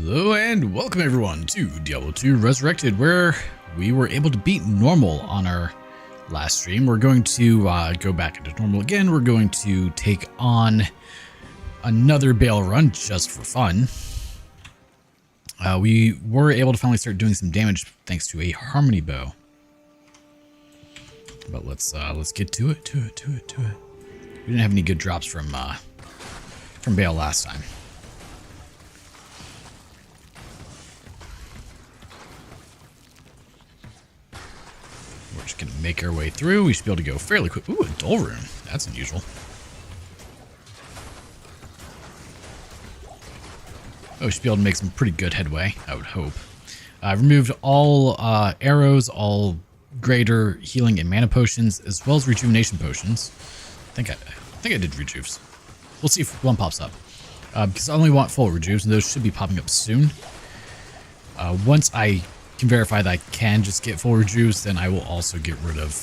Hello and welcome everyone to Diablo II Resurrected, where we were able to beat normal on our last stream. We're going to go back into normal again. We're going to take on another Bale run just for fun. We were able to finally start doing some damage thanks to a harmony bow. But let's get to it. We didn't have any good drops from Bale last time. We're just going to make our way through. We should be able to go fairly quick. Ooh, a dull room. That's unusual. Oh, we should be able to make some pretty good headway, I would hope. I've removed all arrows, all greater healing and mana potions, as well as rejuvenation potions. I think I did rejuves. We'll see if one pops up. Because I only want full rejuves, and those should be popping up soon. Once I can verify that I can just get full rejuves, then I will also get rid of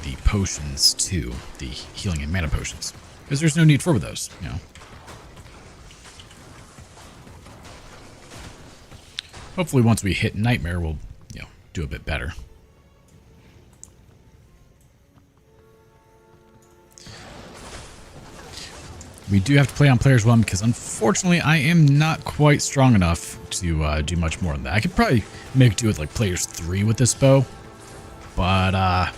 the potions too, the healing and mana potions, because there's no need for those, you know. Hopefully once we hit Nightmare, we'll, you know, do a bit better. We do have to play on players 1 because unfortunately I am not quite strong enough to do much more than that. I could probably make do with like players 3 with this bow, but I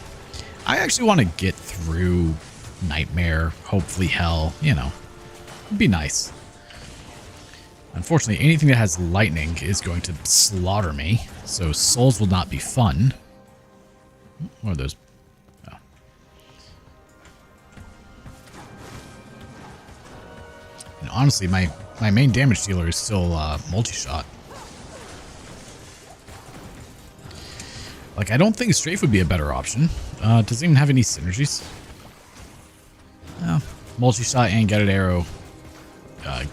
actually want to get through Nightmare, hopefully Hell, you know, it'd be nice. Unfortunately, anything that has lightning is going to slaughter me, so souls will not be fun. What are those? Oh. And honestly, my main damage dealer is still multi-shot. Like, I don't think strafe would be a better option. Does it even have any synergies? Multi-shot and guided arrow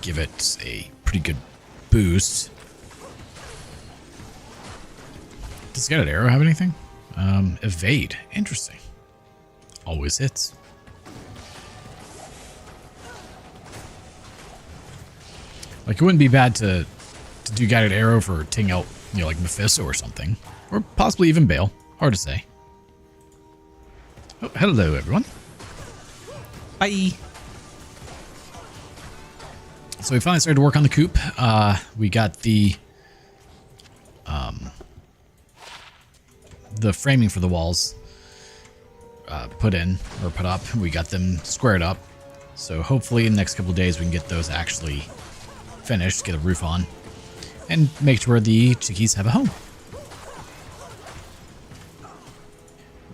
give it a pretty good boost. Does guided arrow have anything? Evade. Interesting. Always hits. Like, it wouldn't be bad to do guided arrow for taking out, you know, like Mephisto or something. Or possibly even Bale. Hard to say. Oh, hello everyone. Bye. So we finally started to work on the coop. We got the framing for the walls put in, or put up. We got them squared up. So hopefully in the next couple of days we can get those actually finished, get a roof on, and make sure the chickies have a home.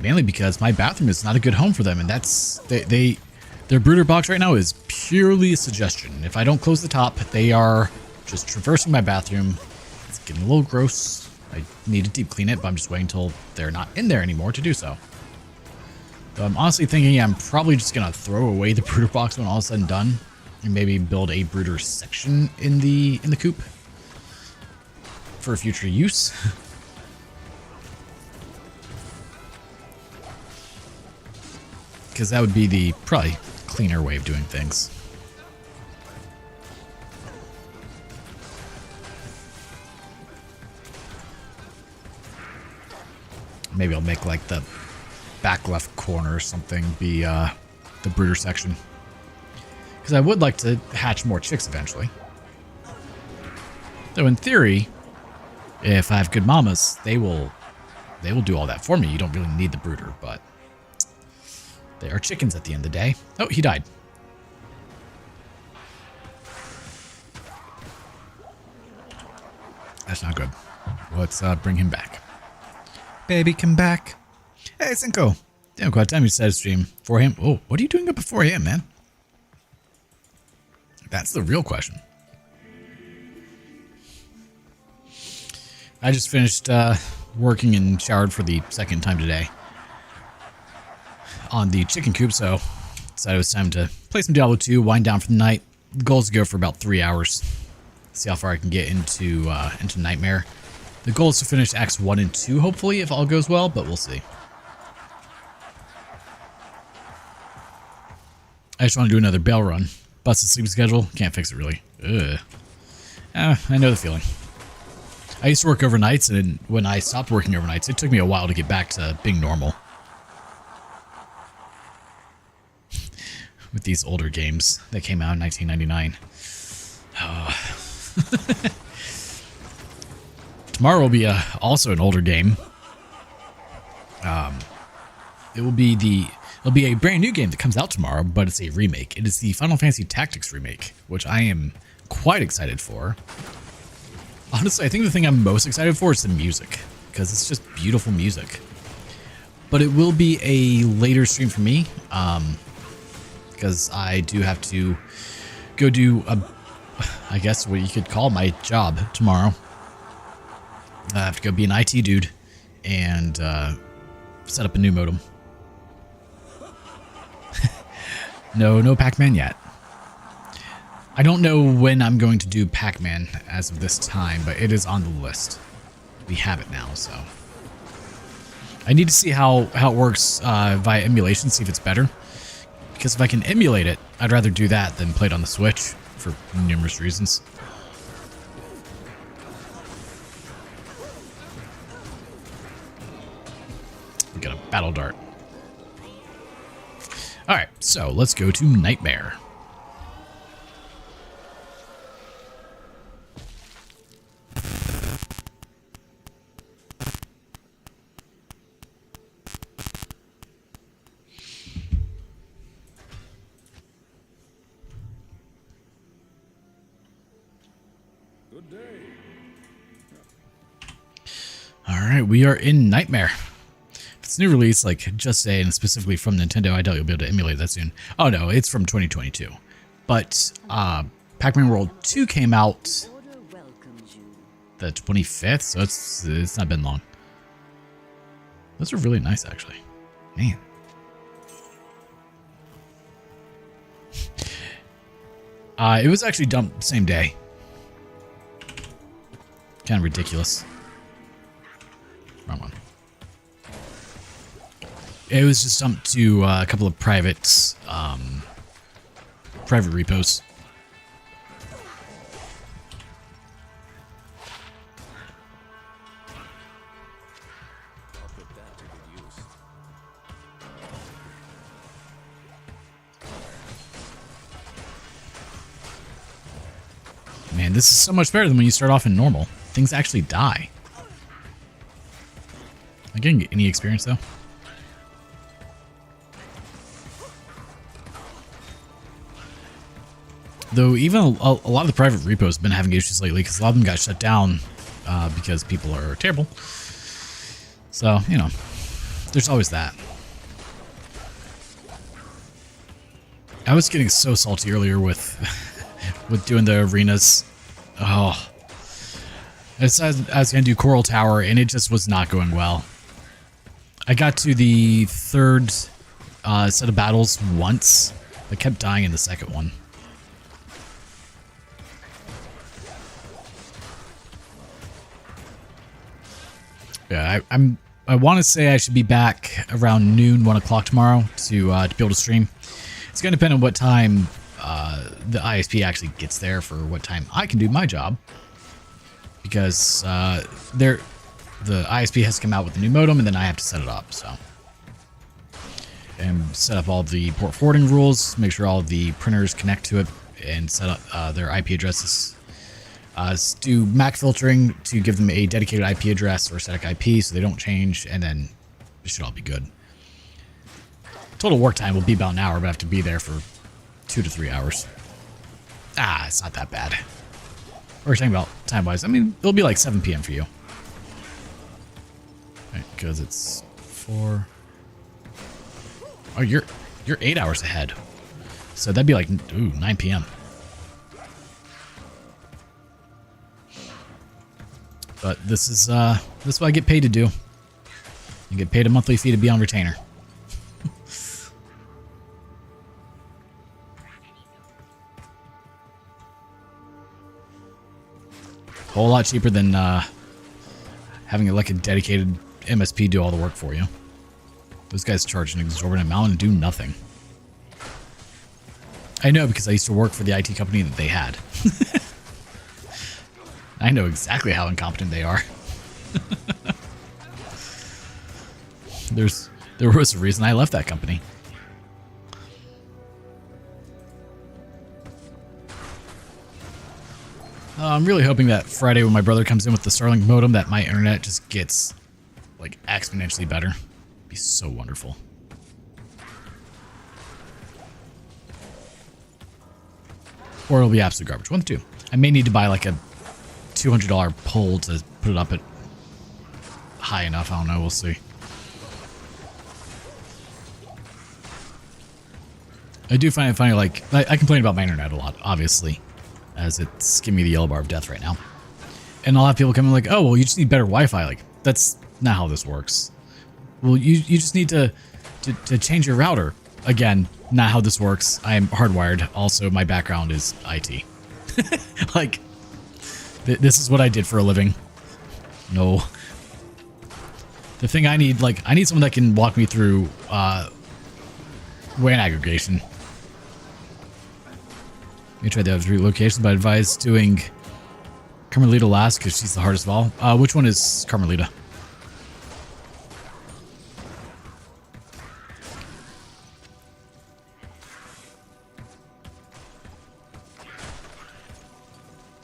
Mainly because my bathroom is not a good home for them, and that's their brooder box right now is purely a suggestion. If I don't close the top, they are just traversing my bathroom. It's getting a little gross. I need to deep clean it, but I'm just waiting until they're not in there anymore to do so. So I'm honestly thinking I'm probably just gonna throw away the brooder box when all is said and done, and maybe build a brooder section in the coop for future use. Because that would be the probably cleaner way of doing things. Maybe I'll make like the back left corner or something be the brooder section. Because I would like to hatch more chicks eventually. So in theory, if I have good mamas, they will do all that for me. You don't really need the brooder, but they are chickens at the end of the day. Oh, he died. That's not good. Let's bring him back. Baby, come back. Hey, Cinco. Damn, quite time you decided to stream for him. Oh, what are you doing up at 4 a.m., man? That's the real question. I just finished working and showered for the second time today on the chicken coop, so decided it was time to play some Diablo 2, wind down for the night. The goal is to go for about 3 hours. See how far I can get into Nightmare. The goal is to finish Acts 1 and 2, hopefully, if all goes well, but we'll see. I just want to do another Bale run. Busted sleep schedule. Can't fix it, really. Ugh. I know the feeling. I used to work overnights, and when I stopped working overnights, it took me a while to get back to being normal. With these older games that came out in 1999. Oh. Tomorrow will be also an older game. It'll be a brand new game that comes out tomorrow, but it's a remake. It is the Final Fantasy Tactics remake, which I am quite excited for. Honestly, I think the thing I'm most excited for is the music, because it's just beautiful music. But it will be a later stream for me, because I do have to go do I guess what you could call my job tomorrow. I have to go be an IT dude and set up a new modem. No Pac-Man yet. I don't know when I'm going to do Pac-Man as of this time, but it is on the list. We have it now, so. I need to see how it works via emulation, see if it's better. Because if I can emulate it, I'd rather do that than play it on the Switch for numerous reasons. We got a battle dart. Alright, so let's go to Nightmare. Good day. Alright, we are in Nightmare. It's a new release, like just today, and specifically from Nintendo. I doubt you'll be able to emulate that soon. Oh no, it's from 2022. But Pac-Man World 2 came out the 25th, so it's not been long. Those are really nice, actually. Man. It was actually dumped the same day. Kind of ridiculous. Wrong one. It was just dumped to a couple of private repos. I'll put that to good use. Man, this is so much better than when you start off in normal. Things actually die. Am I getting any experience though? Though even a lot of the private repos have been having issues lately because a lot of them got shut down because people are terrible. So, you know, there's always that. I was getting so salty earlier with with doing the arenas. Oh. I decided I was going to do Coral Tower and it just was not going well. I got to the third set of battles once. I kept dying in the second one. Yeah, I want to say I should be back around noon, 1 o'clock tomorrow to be able to stream. It's going to depend on what time the ISP actually gets there for what time I can do my job. Because the ISP has to come out with a new modem and then I have to set it up, so. And set up all the port forwarding rules, make sure all the printers connect to it, and set up their IP addresses. Do MAC filtering to give them a dedicated IP address or static IP so they don't change, and then it should all be good. Total work time will be about an hour, but I have to be there for 2 to 3 hours. Ah, it's not that bad. We're talking about time-wise. I mean, it'll be like 7 p.m. for you. Right, because it's 4. Oh, you're 8 hours ahead. So that'd be like, ooh, 9 p.m. But this is what I get paid to do. I get paid a monthly fee to be on retainer. Whole lot cheaper than having like a dedicated MSP do all the work for you. Those guys charge an exorbitant amount and do nothing. I know because I used to work for the IT company that they had. I know exactly how incompetent they are. There was a reason I left that company. I'm really hoping that Friday when my brother comes in with the Starlink modem that my internet just gets like exponentially better. It'd be so wonderful. Or it'll be absolute garbage. One of the two. I may need to buy like a $200 pole to put it up at high enough. I don't know. We'll see. I do find it funny, like, I complain about my internet a lot, obviously, as it's giving me the yellow bar of death right now. And I'll have people come in like, oh, well, you just need better Wi-Fi. Like, that's not how this works. Well, you just need to change your router. Again, not how this works. I am hardwired. Also, my background is IT. Like, this is what I did for a living. No. The thing I need, like, I need someone that can walk me through WAN aggregation. Let me try the other 3 locations, but I advise doing Carmelita last because she's the hardest of all. Which one is Carmelita?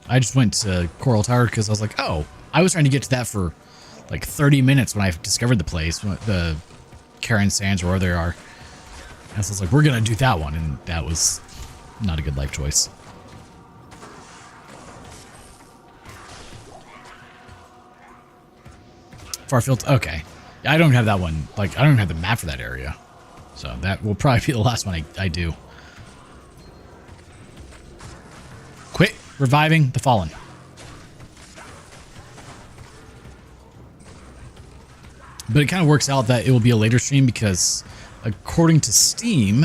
I just went to Coral Tower because I was like, oh, I was trying to get to that for like 30 minutes when I discovered the place, the Karen Sands or where they are. And so I was like, we're going to do that one. And that was not a good life choice. Farfield, okay. I don't have that one. Like, I don't have the map for that area. So that will probably be the last one I do. Quit reviving the fallen. But it kind of works out that it will be a later stream because according to Steam,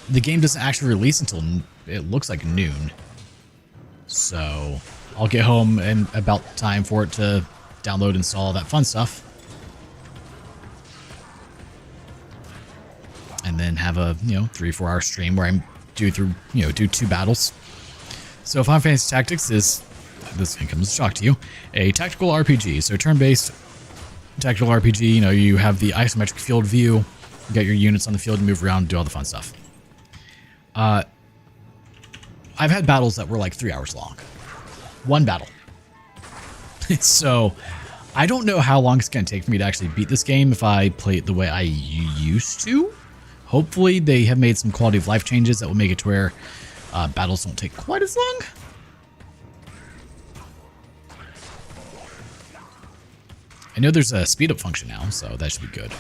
the game doesn't actually release until it looks like noon. So I'll get home in about time for it to download, install, all that fun stuff. And then have a, 3-4 hour stream where I do 2 battles. So Final Fantasy Tactics is, this comes as a shock to you, a tactical RPG. So turn-based tactical RPG, you have the isometric field view, you got your units on the field, you move around, do all the fun stuff. I've had battles that were like 3 hours long. One battle. So I don't know how long it's going to take for me to actually beat this game if I play it the way I used to. Hopefully they have made some quality of life changes that will make it to where battles don't take quite as long. I know there's a speed up function now, so that should be good.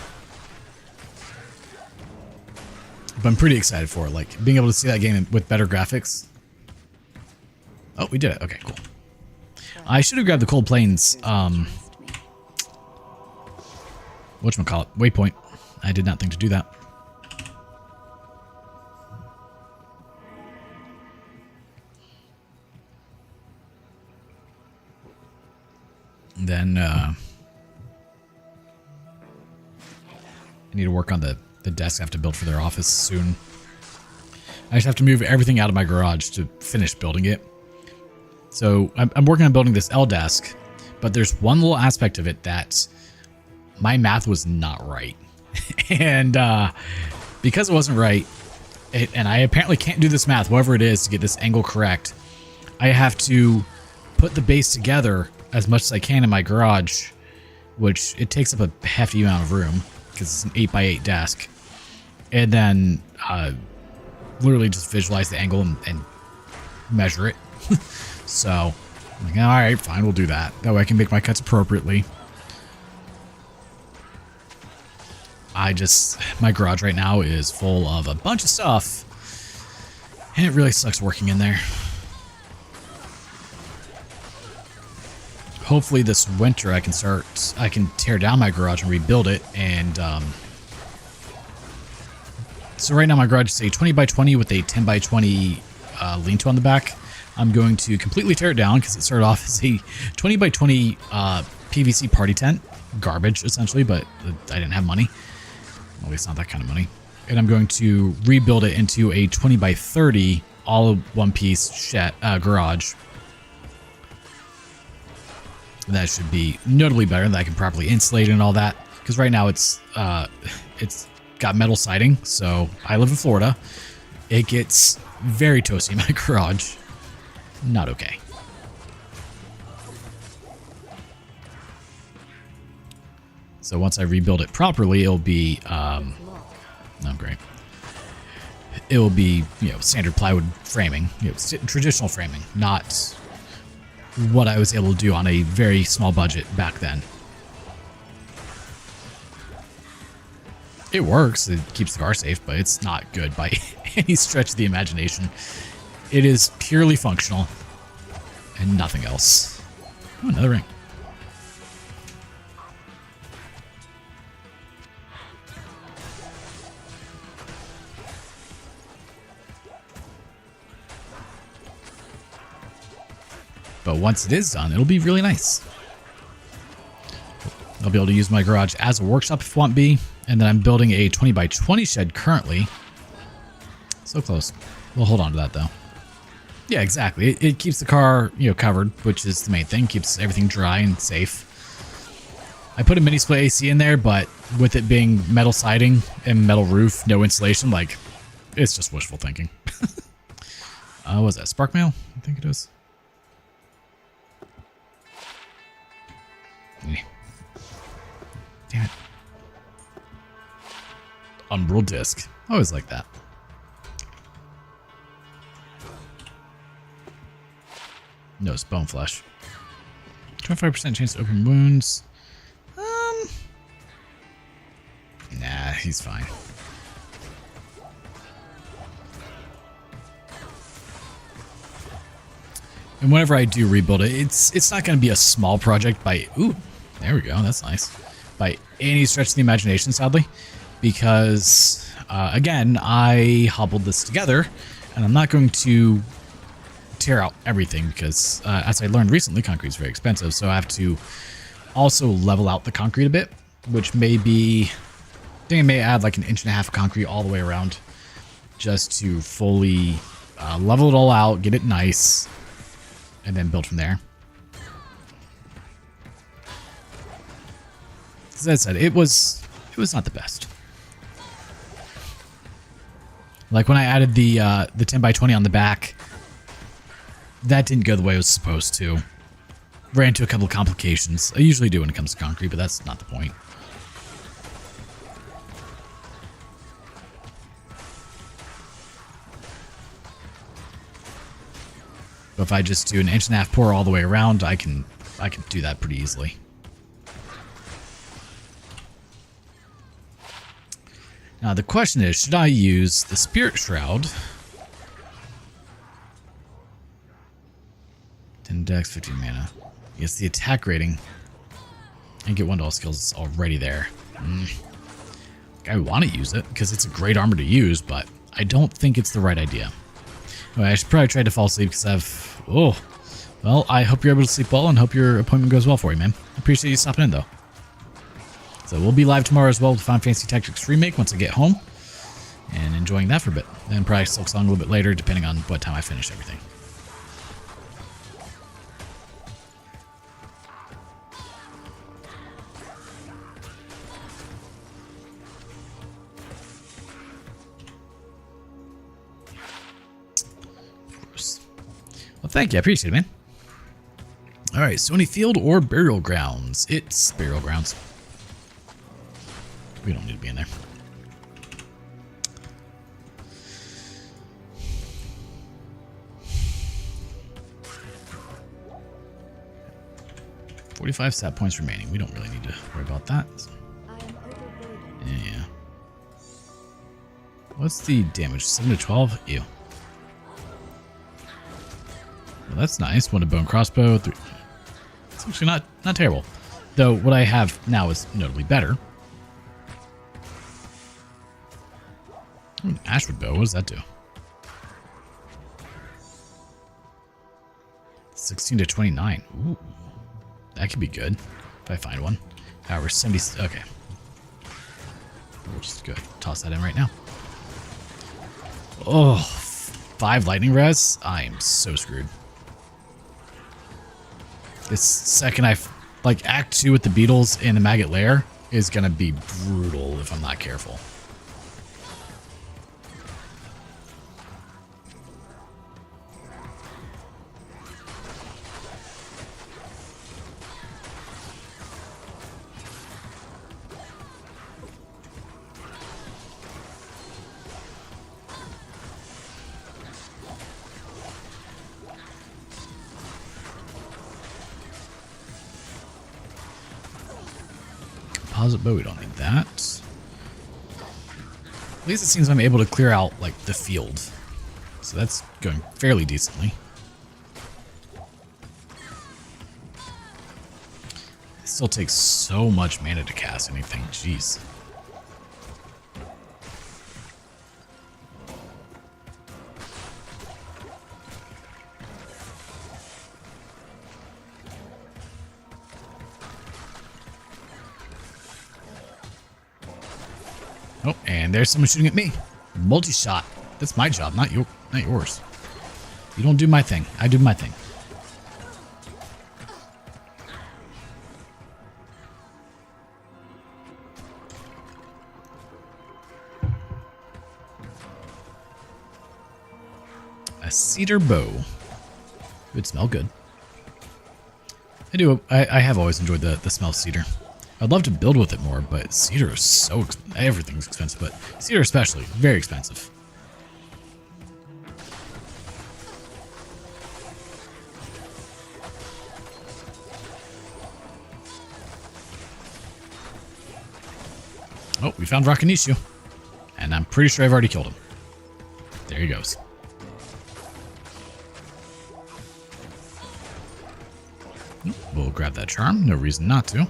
But I'm pretty excited for it, like being able to see that game with better graphics. Oh, we did it. Okay, cool. I should have grabbed the Cold Plains, whatchamacallit, waypoint. I did not think to do that. Then, I need to work on the desk I have to build for their office soon. I just have to move everything out of my garage to finish building it. So I'm working on building this L desk, but there's one little aspect of it that my math was not right. And because it wasn't right, and I apparently can't do this math, whatever it is, to get this angle correct, I have to put the base together as much as I can in my garage, which it takes up a hefty amount of room because it's an 8x8 desk. And then literally just visualize the angle and measure it. So I'm like, all right, fine, we'll do that. That way I can make my cuts appropriately. My garage right now is full of a bunch of stuff, and it really sucks working in there. Hopefully this winter I can tear down my garage and rebuild it. And so right now my garage is a 20x20 with a 10x20 lean-to on the back. I'm going to completely tear it down because it started off as a 20x20 PVC party tent. Garbage, essentially, but I didn't have money. At least not that kind of money. And I'm going to rebuild it into a 20x30 all one-piece garage. That should be notably better, that I can properly insulate and all that. Because right now it's got metal siding, so I live in Florida. It gets very toasty in my garage. Not okay. So once I rebuild it properly, it'll be, oh great. It will be, you know, standard plywood framing, you know, traditional framing, not what I was able to do on a very small budget back then. It works, it keeps the car safe, but it's not good by any stretch of the imagination. It is purely functional and nothing else. Oh, another ring. But once it is done, it'll be really nice. I'll be able to use my garage as a workshop if want be. And then I'm building a 20 by 20 shed currently. So close. We'll hold on to that though. Yeah, exactly. It keeps the car, you know, covered, which is the main thing. Keeps everything dry and safe. I put a mini split AC in there, but with it being metal siding and metal roof, no insulation, like, it's just wishful thinking. What was that? Spark mail? I think it is. Damn it. Umbral disc. Always like that. No, it's bone flesh. 25% chance to open wounds. Nah, he's fine. And whenever I do rebuild it, it's not going to be a small project by... Ooh, there we go. That's nice. By any stretch of the imagination, sadly. Because, again, I hobbled this together. And I'm not going to tear out everything. Because, as I learned recently, concrete is very expensive. So I have to also level out the concrete a bit. Which may be... I think I may add like 1.5 inches of concrete all the way around. Just to fully level it all out. Get it nice. And then build from there. As I said, it was not the best. Like when I added the 10 by 20 on the back, that didn't go the way it was supposed to. Ran into a couple of complications. I usually do when it comes to concrete, but that's not the point. But if I just do 1.5 inches pour all the way around, I can do that pretty easily. Now the question is, should I use the Spirit Shroud? 10 dex, 15 mana. Yes, the attack rating. And get 1 to all skills already there. I want to use it because it's a great armor to use, but I don't think it's the right idea. Anyway, I should probably try to fall asleep because I've... Oh. Well, I hope you're able to sleep well and hope your appointment goes well for you, man. Appreciate you stopping in, though. So we'll be live tomorrow as well with Final Fantasy Tactics Remake once I get home. And enjoying that for a bit. And probably Silk Song a little bit later, depending on what time I finish everything. Well, thank you. I appreciate it, man. All right, Sony Field or Burial Grounds? It's Burial Grounds. We don't need to be in there. $45 stat points remaining. We don't really need to worry about that. Yeah. What's the damage? 7 to 12? Ew. Well, that's nice. 1 to bone crossbow. 3. It's actually not terrible. Though what I have now is notably better. Ashwood bow. What does that do? 16 to 29. Ooh. That could be good if I find one. However, 70. Okay. We'll just go toss that in right now. Oh, 5 lightning res. I am so screwed. This second I like Act 2 with the beetles in the maggot lair is going to be brutal if I'm not careful. Composite bow, we don't need that. At least it seems I'm able to clear out like the field. So that's going fairly decently. It still takes so much mana to cast anything. Jeez. Oh, and there's someone shooting at me. Multi-shot. That's my job, not yours. You don't do my thing. I do my thing. A cedar bow. Would smell good. I have always enjoyed the smell of cedar. I'd love to build with it more, but cedar is so everything's expensive, but cedar especially, very expensive. Oh, we found Rakanishu. And I'm pretty sure I've already killed him. There he goes. We'll grab that charm. No reason not to.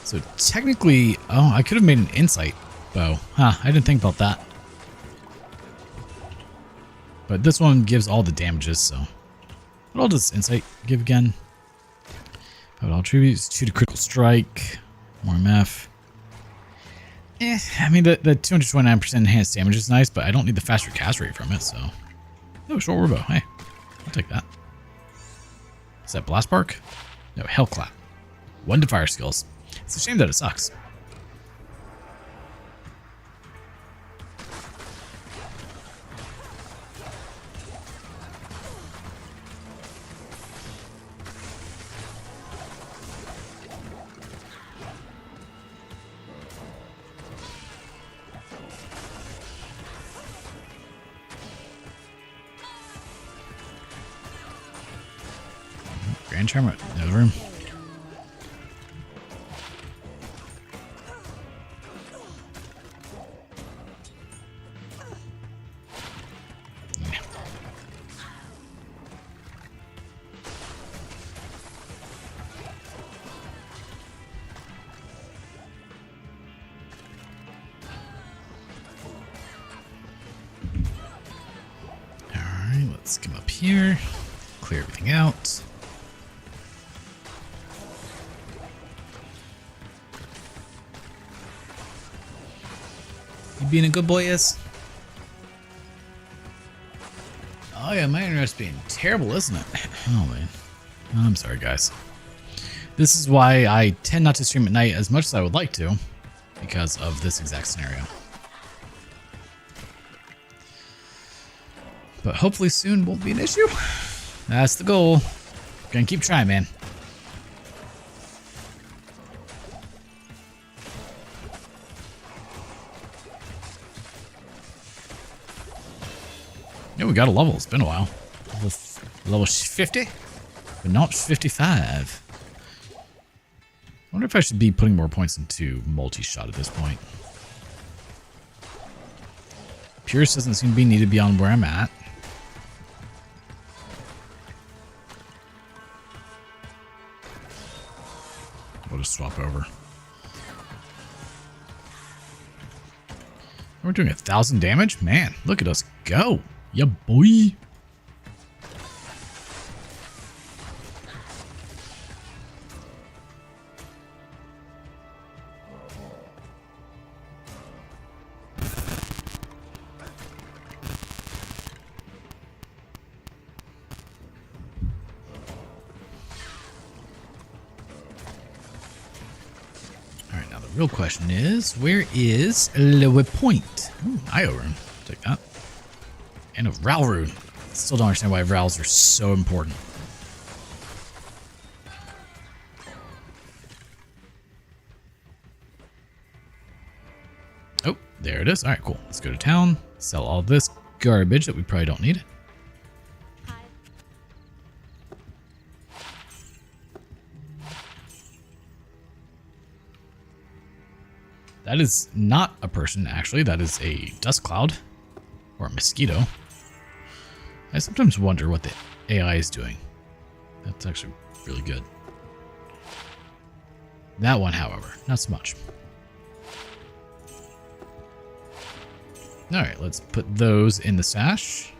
So technically, oh, I could have made an insight bow. Huh, I didn't think about that. But this one gives all the damages, so. What all does insight give again? But all tributes, shoot a critical strike, more MF. I mean, the 229% enhanced damage is nice, but I don't need the faster cast rate from it, so. Oh, short war bow. Hey, I'll take that. Is that Blast Bark? No, Hell Clap. 1 to fire skills. It's a shame that it sucks. Grand Charm, no room. Let's come up here, clear everything out. You being a good boy, yes? Oh yeah, my internet's being terrible, isn't it? Oh man. I'm sorry, guys. This is why I tend not to stream at night as much as I would like to, because of this exact scenario. But hopefully soon won't be an issue. That's the goal. Gonna keep trying, man. Yeah, we got a level. It's been a while. Level 50, but not 55. I wonder if I should be putting more points into multi-shot at this point. Pierce doesn't seem to be needed beyond where I'm at. We'll just swap over. We're doing 1,000 damage? Man, look at us go. Yeah, boy. real question is, where is Lower Point? Ooh, IO rune. Take that. And a Ral rune. Still don't understand why Rals are so important. Oh, there it is. All right, cool. Let's go to town. Sell all this garbage that we probably don't need. That is not a person, actually. That is a dust cloud or a mosquito. I sometimes wonder what the AI is doing. That's actually really good. That one, however, not so much. All right, let's put those in the stash.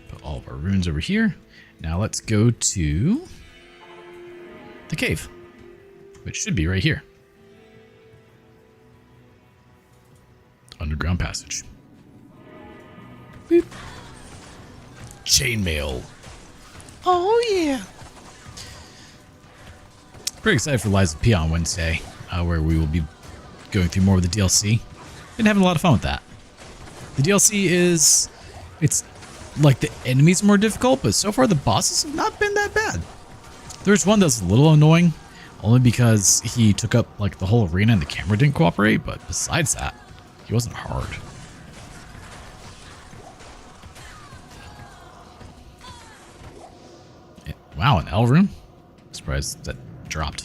Put all of our runes over here. Now let's go to the cave, which should be right here. Underground passage. Boop. Chainmail. Oh yeah. Pretty excited for Lies of P on Wednesday, where we will be going through more of the DLC. Been having a lot of fun with that. The DLC is, it's like the enemies are more difficult, but so far the bosses have not been that bad. There's one that's a little annoying, only because he took up like the whole arena and the camera didn't cooperate, but besides that, he wasn't hard. Wow, an L room? Surprised that dropped.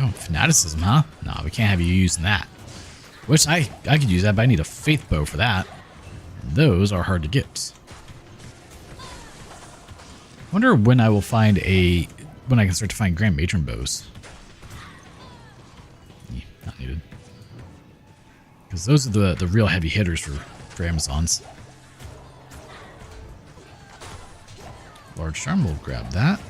Oh, fanaticism, huh? No, we can't have you using that. Which I could use that, but I need a faith bow for that. And those are hard to get. Wonder when I will find when I can start to find Grand Matron bows. Yeah, not needed. Because those are the real heavy hitters for Amazons. Large charm, we'll grab that.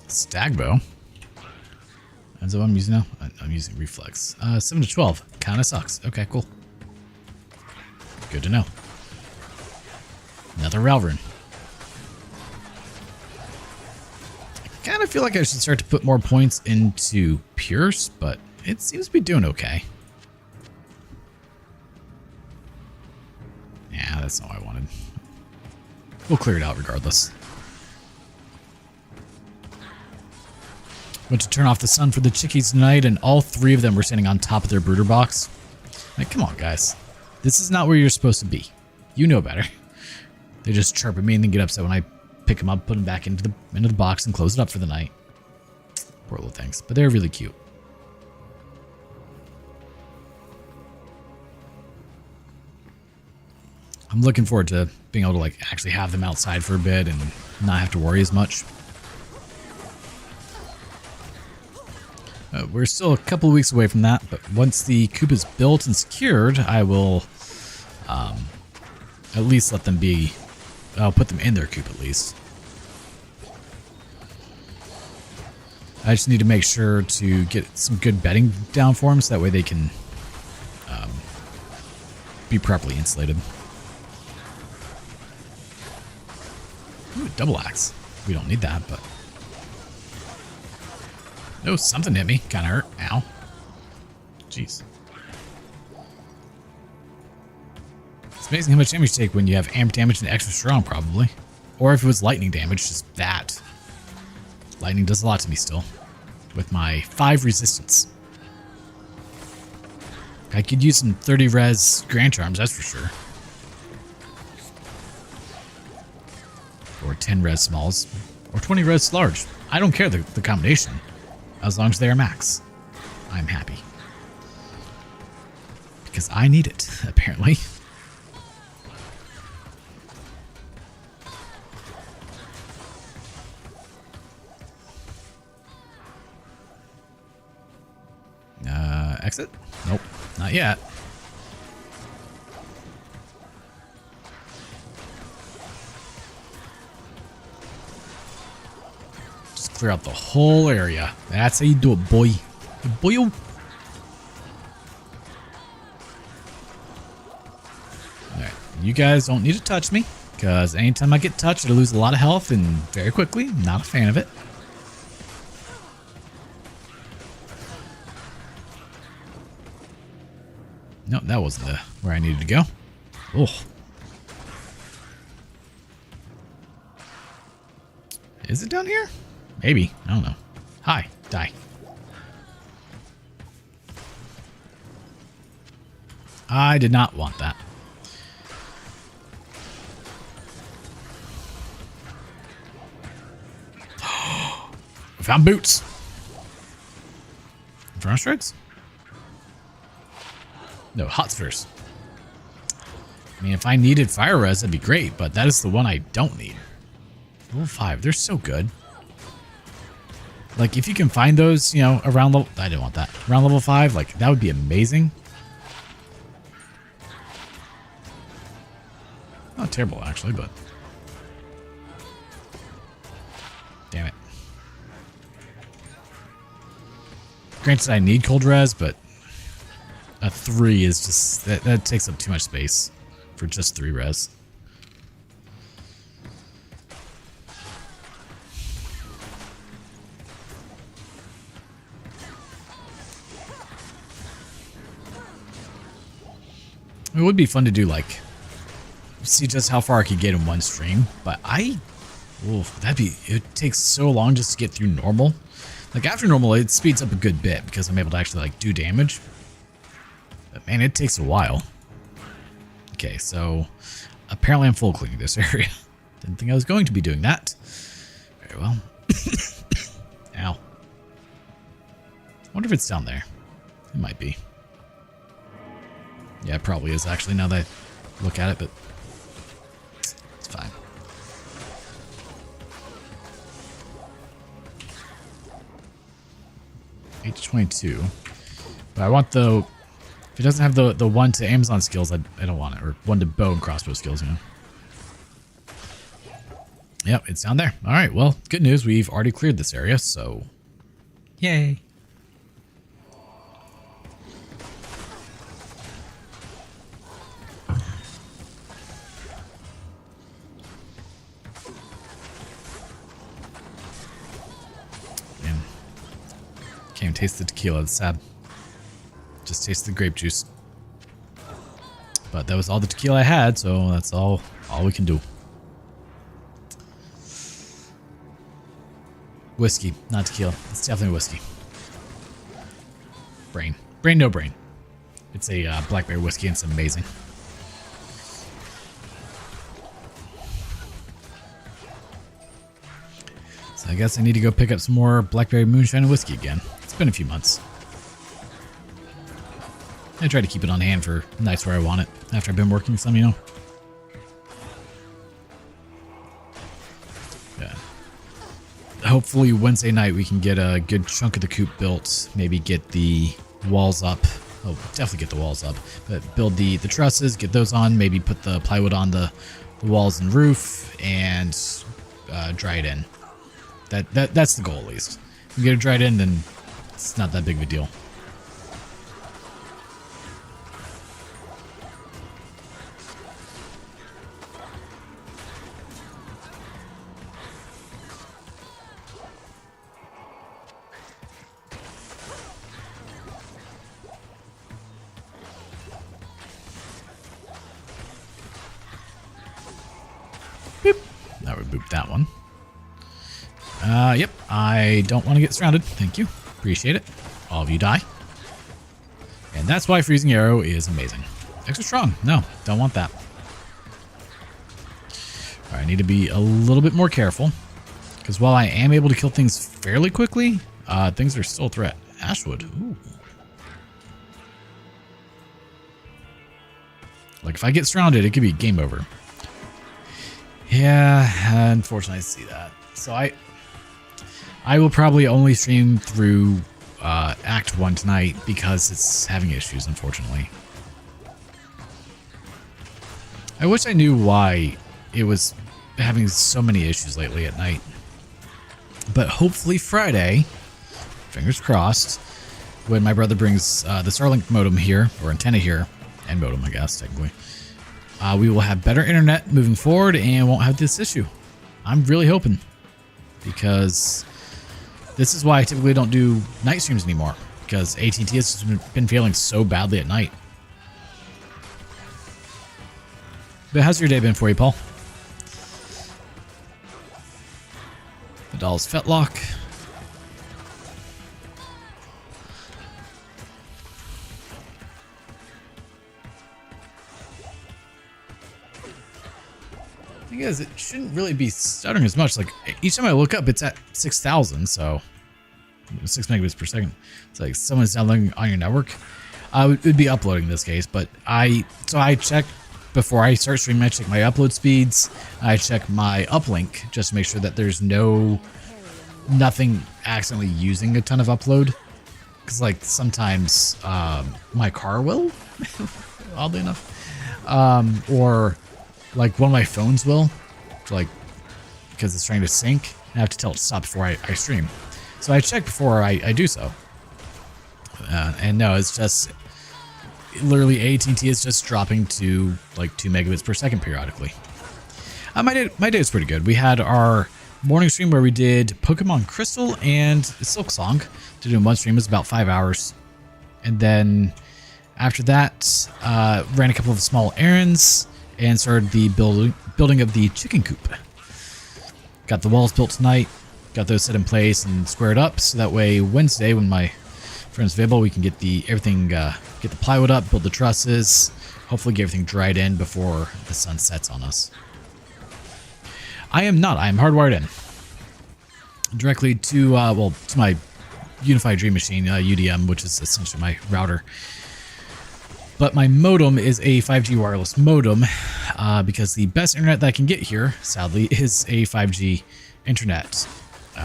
Stag bow. That's what I'm using now. I'm using reflex. 7 to 12. Kinda sucks. Okay, cool. Good to know. Another Ralvern. I kind of feel like I should start to put more points into Pierce, but it seems to be doing okay. Yeah, that's not what I wanted. We'll clear it out regardless. Went to turn off the sun for the chickies tonight, and all three of them were standing on top of their brooder box. Like, come on, guys. This is not where you're supposed to be. You know better. They just chirp at me and then get upset when I pick them up, put them back into the box, and close it up for the night. Poor little things, but they're really cute. I'm looking forward to being able to like actually have them outside for a bit and not have to worry as much. We're still a couple of weeks away from that, but once the coop is built and secured, I will at least let them be. I'll put them in their coop at least. I just need to make sure to get some good bedding down for them so that way they can be properly insulated. Ooh, double axe. We don't need that, but... Oh, something hit me. Kind of hurt. Ow. Jeez. It's amazing how much damage you take when you have amp damage and extra strong, probably. Or if it was lightning damage, just that. Lightning does a lot to me still. With my 5 resistance. I could use some 30 res Grand Charms, that's for sure. or 10 res smalls, or 20 res large. I don't care the combination, as long as they are max. I'm happy. Because I need it, apparently. Exit? Nope, not yet. Just clear out the whole area. That's how you do it, boy. Boy. Alright, you guys don't need to touch me, because anytime I get touched, I lose a lot of health and very quickly. Not a fan of it. Nope, that wasn't where I needed to go. Oh. Is it down here? Maybe. I don't know. Hi. Die. I did not want that. I found boots. Inferno strikes? No, hot spheres. I mean, if I needed fire res, that'd be great, but that is the one I don't need. Level 5, they're so good. Like, if you can find those, you know, around level... I didn't want that. Around level 5, like, that would be amazing. Not terrible, actually, but... Damn it. Granted, I need cold res, but... A 3 is just... That takes up too much space for just 3 res. It would be fun to do, like... See just how far I could get in one stream, but that'd be... It takes so long just to get through normal. Like, after normal, it speeds up a good bit because I'm able to actually, like, do damage. But man, it takes a while. Okay, so apparently I'm full cleaning this area. Didn't think I was going to be doing that. Very well. Ow. I wonder if it's down there. It might be. Yeah, it probably is actually now that I look at it, but it's fine. H22. But I want the... If it doesn't have the 1 to Amazon skills, I don't want it. Or 1 to bow and crossbow skills, you know. Yep, it's down there. Alright, well, good news. We've already cleared this area, so... Yay. Man. Can't even taste the tequila. It's sad. Just taste the grape juice. But that was all the tequila I had, so that's all we can do. Whiskey, not tequila. It's definitely whiskey. Brain. Brain, no brain. It's a blackberry whiskey and it's amazing. So I guess I need to go pick up some more blackberry moonshine and whiskey again. It's been a few months. I try to keep it on hand for nights where I want it, after I've been working some, you know. Yeah. Hopefully Wednesday night we can get a good chunk of the coop built, maybe get the walls up. Oh, definitely get the walls up, but build the trusses, get those on, maybe put the plywood on the walls and roof, and dry it in. That's the goal, at least. If we get it dried in, then it's not that big of a deal. That would boop that one. Yep. I don't want to get surrounded. Thank you. Appreciate it. All of you die. And that's why Freezing Arrow is amazing. Extra strong. No, don't want that. I need to be a little bit more careful. Because while I am able to kill things fairly quickly, things are still a threat. Ashwood. Ooh. Like, if I get surrounded, it could be game over. Yeah, unfortunately, I see that. So I will probably only stream through Act 1 tonight because it's having issues, unfortunately. I wish I knew why it was having so many issues lately at night. But hopefully Friday, fingers crossed, when my brother brings the Starlink modem here, or antenna here, and modem, I guess, technically, we will have better internet moving forward and won't have this issue. I'm really hoping, because this is why I typically don't do night streams anymore, because AT&T has been failing so badly at night. But how's your day been for you, Paul? The doll's fetlock. Thing is, it shouldn't really be stuttering as much. Like, each time I look up, it's at 6,000, so 6 megabits per second. It's like someone's downloading on your network. It would be uploading in this case, but I check before I start streaming. I check my upload speeds. I check my uplink just to make sure that there's nothing accidentally using a ton of upload. Because like sometimes my car will, oddly enough, or like one of my phones will, like because it's trying to sync. I have to tell it to stop before I stream. So I check before I do so. And no, it's just literally AT&T is just dropping to like 2 megabits per second periodically. My day was pretty good. We had our morning stream where we did Pokemon Crystal and Silk Song. To do in one stream was about 5 hours. And then after that, ran a couple of small errands and started the building of the chicken coop. Got the walls built tonight, got those set in place and squared up, so that way Wednesday when my friend's available, we can get everything, get the plywood up, build the trusses, hopefully get everything dried in before the sun sets on us. I am not. I am hardwired in directly to to my Unified Dream Machine, UDM, which is essentially my router. But my modem is a 5G wireless modem because the best internet that I can get here, sadly, is a 5G internet.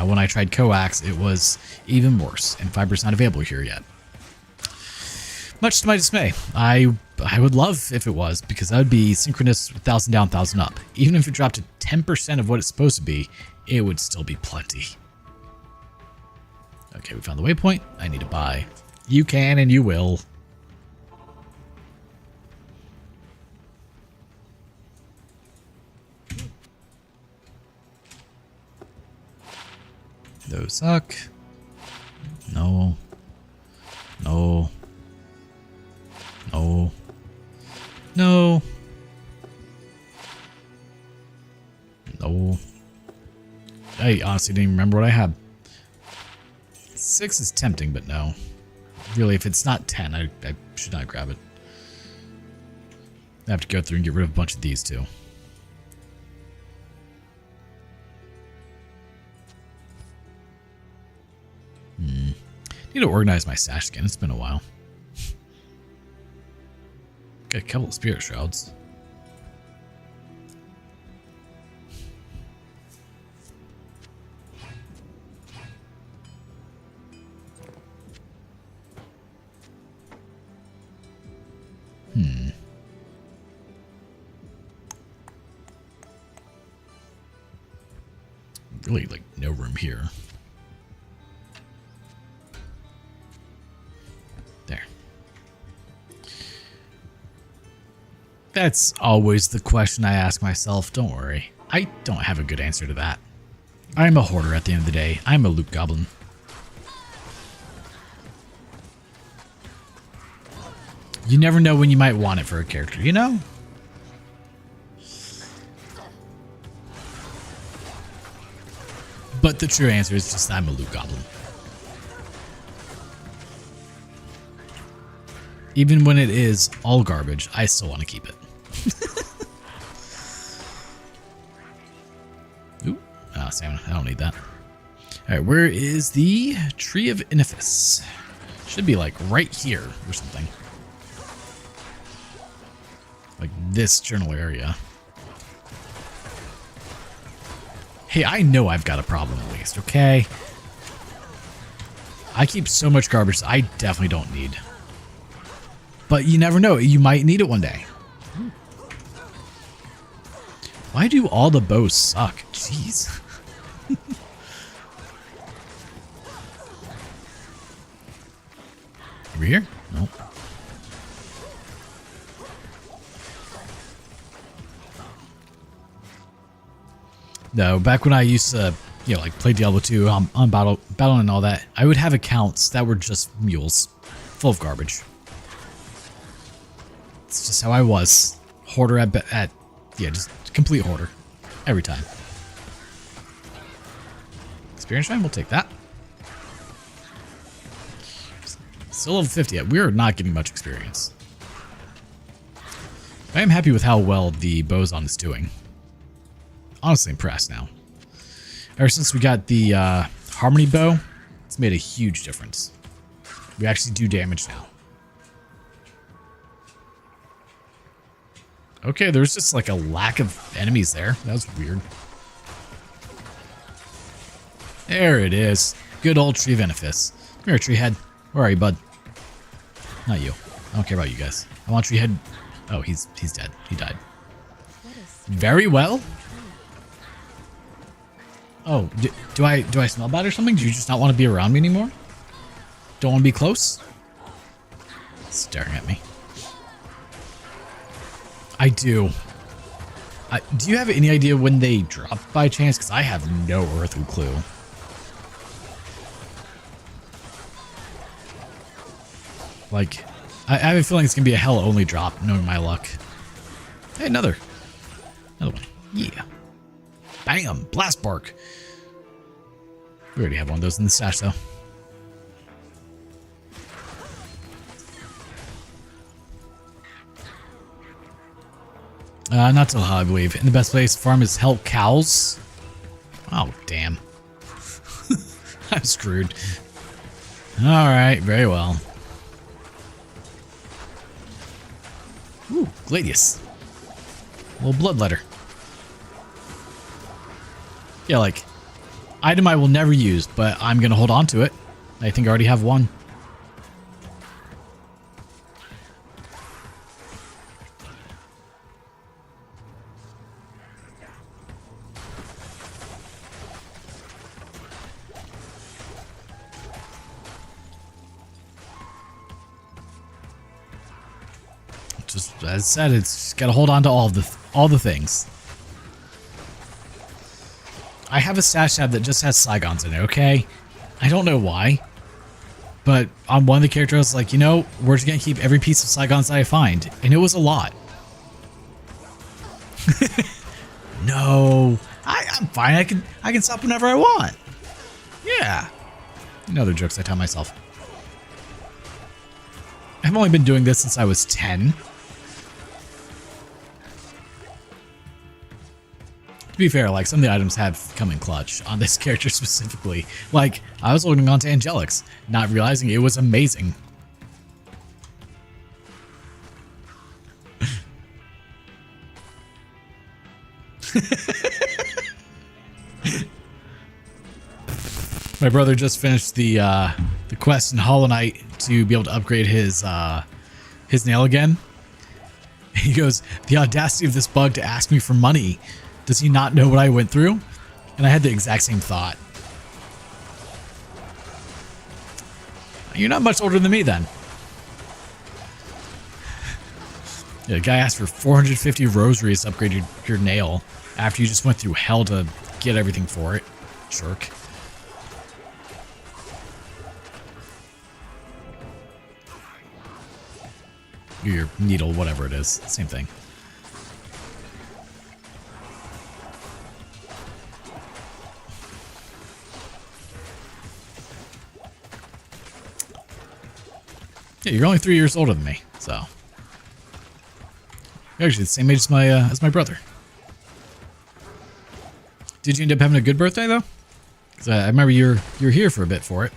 When I tried coax, it was even worse, and fiber's not available here yet. Much to my dismay. I would love if it was, because that would be synchronous 1,000 down, 1,000 up. Even if it dropped to 10% of what it's supposed to be, it would still be plenty. Okay, we found the waypoint. I need to buy. You can and you will. Those suck. No. No. No. No. No. I honestly didn't even remember what I had. 6 is tempting, but no. Really, if it's not 10, I should not grab it. I have to go through and get rid of a bunch of these too. Need to organize my stash again. It's been a while. Got a couple of spirit shrouds. Really, like, no room here. There. That's always the question I ask myself. Don't worry. I don't have a good answer to that. I'm a hoarder at the end of the day. I'm a loot goblin. You never know when you might want it for a character, you know? But the true answer is just I'm a loot goblin. Even when it is all garbage, I still want to keep it. No, salmon. I don't need that. All right, where is the Tree of Inifis? Should be like right here or something. Like this general area. Hey, I know I've got a problem at least, okay? I keep so much garbage I definitely don't need. But you never know, you might need it one day. Why do all the bows suck? Jeez. Over here? Nope. No, back when I used to, you know, like play Diablo 2 on battle and all that, I would have accounts that were just mules, full of garbage. It's just how I was. Hoarder at yeah, just complete hoarder. Every time. Experience time, we'll take that. Still level 50 yet. We're not getting much experience. I am happy with how well the Bowazon is doing. Honestly impressed now. Ever since we got the Harmony bow, it's made a huge difference. We actually do damage now. Okay, there's just like a lack of enemies there. That was weird. There it is. Good old Tree of Inifis. Come here, Treehead. Where are you, bud? Not you. I don't care about you guys. I want Treehead. Oh, he's dead. He died. Very well. Oh, do I smell bad or something? Do you just not want to be around me anymore? Don't want to be close? Staring at me. I do. Do you have any idea when they drop by chance? Because I have no earthly clue. Like, I have a feeling it's going to be a hell-only drop, knowing my luck. Hey, another one. Yeah. Bam! Blast Bark. We already have one of those in the stash, though. Not till how I believe. And the best place to farm is help cows. Oh, damn. I'm screwed. Alright, very well. Ooh, Gladius. A little bloodletter. Yeah, like, item I will never use, but I'm going to hold on to it. I think I already have one. Just as I said, it's just got to hold on to all the things. I have a stash tab that just has Saigons in it, okay? I don't know why. But on one of the characters, I was like, you know, we're just going to keep every piece of Saigons that I find. And it was a lot. No. I'm fine. I can stop whenever I want. Yeah. Another jokes I tell myself. I've only been doing this since I was 10. To be fair, like, some of the items have come in clutch on this character specifically. Like, I was holding on to Angelics, not realizing it was amazing. My brother just finished the quest in Hollow Knight to be able to upgrade his nail again. He goes, the audacity of this bug to ask me for money. Does he not know what I went through? And I had the exact same thought. You're not much older than me then. Yeah, the guy asked for 450 rosaries to upgrade your nail after you just went through hell to get everything for it. Jerk. Your needle, whatever it is. Same thing. Yeah, you're only 3 years older than me, so you're actually the same age as my brother. Did you end up having a good birthday though? Because I remember you're here for a bit for it.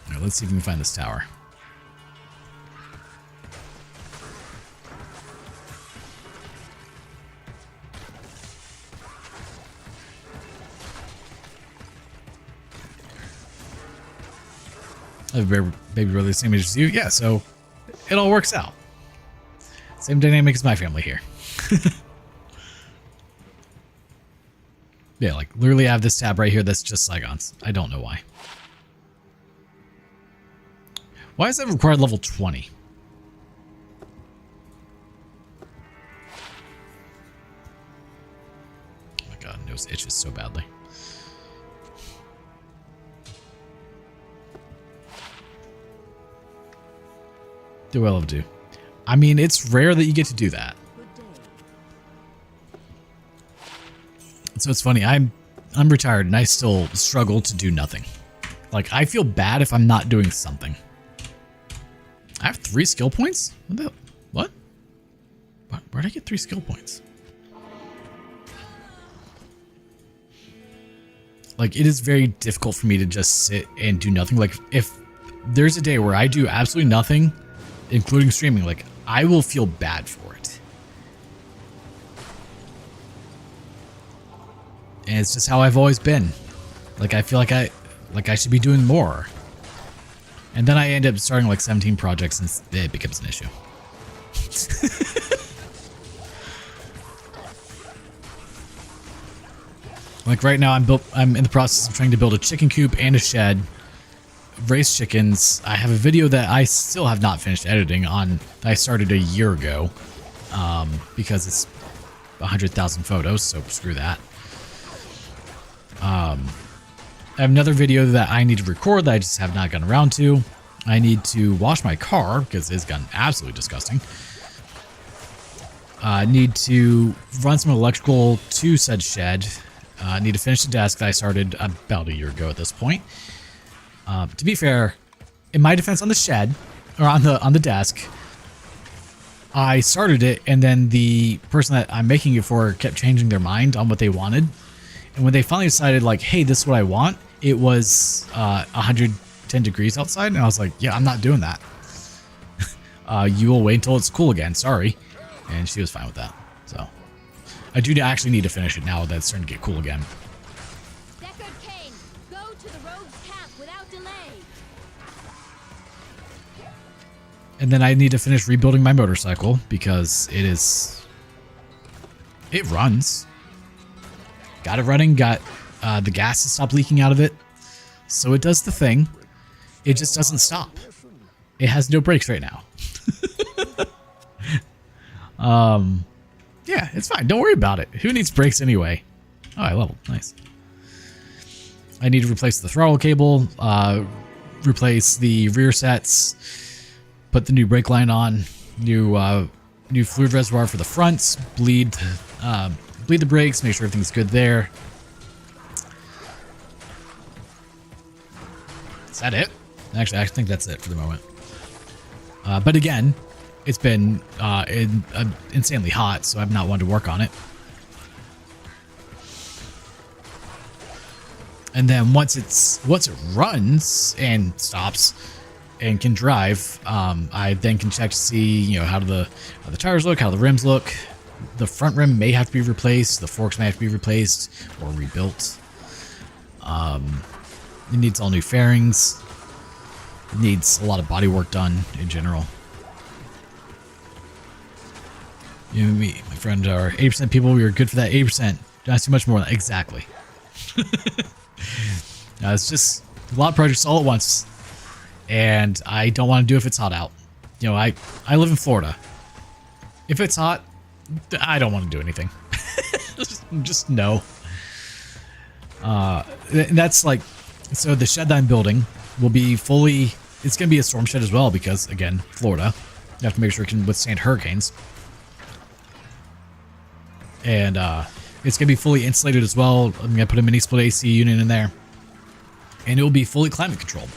All right, let's see if we can find this tower. I have a baby brother the same age as you. Yeah, so it all works out. Same dynamic as my family here. Yeah, like literally I have this tab right here that's just Saigons. I don't know why. Why is that required level 20? Oh my god, nose itches so badly. Do I love to? I mean, it's rare that you get to do that. So it's funny. I'm retired and I still struggle to do nothing. Like I feel bad if I'm not doing something. I have 3 skill points. What? Where'd I get 3 skill points? Like it is very difficult for me to just sit and do nothing. Like if there's a day where I do absolutely nothing, including streaming, like I will feel bad for it. And it's just how I've always been. Like I feel like I should be doing more. And then I end up starting like 17 projects and it becomes an issue. Like right now I'm in the process of trying to build a chicken coop and a shed. Raise chickens. I have a video that I still have not finished editing on. I started a year ago because it's 100,000 photos, so screw that. I have another video that I need to record that I just have not gotten around to. I need to wash my car because it's gotten absolutely disgusting. I need to run some electrical to said shed. I need to finish the desk that I started about a year ago at this point. To be fair, in my defense on the shed, or on the desk, I started it and then the person that I'm making it for kept changing their mind on what they wanted. And when they finally decided like, hey, this is what I want, it was 110 degrees outside. And I was like, yeah, I'm not doing that. You will wait until it's cool again. Sorry. And she was fine with that. So I do actually need to finish it now that it's starting to get cool again. And then I need to finish rebuilding my motorcycle because it runs. Got it running, got the gas to stop leaking out of it. So it does the thing. It just doesn't stop. It has no brakes right now. Yeah, it's fine. Don't worry about it. Who needs brakes anyway? Oh, I leveled. Nice. I need to replace the throttle cable, replace the rear sets, put the new brake line on, new fluid reservoir for the fronts, bleed the brakes, make sure everything's good there. Is that it? Actually, I think that's it for the moment. But again, it's been insanely hot, so I've not wanted to work on it. And then once it runs and stops and can drive, I then can check to see, how the tires look, how the rims look. The front rim may have to be replaced. The forks may have to be replaced or rebuilt. It needs all new fairings. It needs a lot of body work done in general. You and me, my friend, are 80% people. We are good for that 80%. Don't ask too much more than that. Exactly. It's just a lot of projects all at once. And I don't want to do if it's hot out. I live in Florida. If it's hot, I don't want to do anything. just no. That's like, so the shed that I'm building will be fully, it's going to be a storm shed as well because, again, Florida. You have to make sure it can withstand hurricanes. And it's going to be fully insulated as well. I'm going to put a mini split AC unit in there. And it will be fully climate controlled.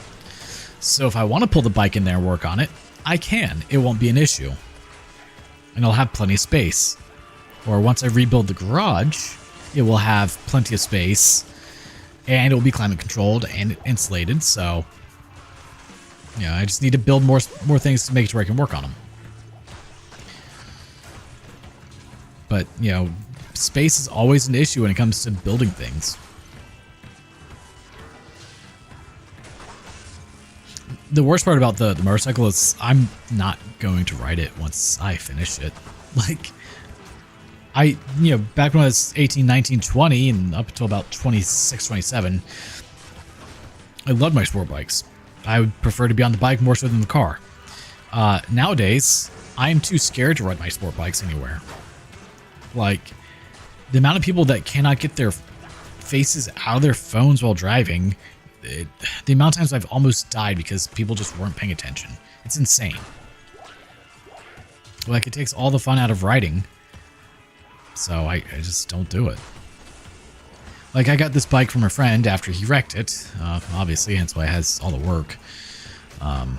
So if I want to pull the bike in there and work on it, I can. It won't be an issue. And I'll have plenty of space. Or once I rebuild the garage, it will have plenty of space. And it will be climate controlled and insulated, so... Yeah, I just need to build more things to make it to where I can work on them. But, you know, space is always an issue when it comes to building things. The worst part about the motorcycle is I'm not going to ride it once I finish it. Like, back when I was 18, 19, 20, and up until about 26, 27, I loved my sport bikes. I would prefer to be on the bike more so than the car. Nowadays, I am too scared to ride my sport bikes anywhere. Like, the amount of people that cannot get their faces out of their phones while driving, the amount of times I've almost died because people just weren't paying attention. It's insane. Like, it takes all the fun out of riding. So I just don't do it. Like, I got this bike from a friend after he wrecked it, obviously, hence why it has all the work. And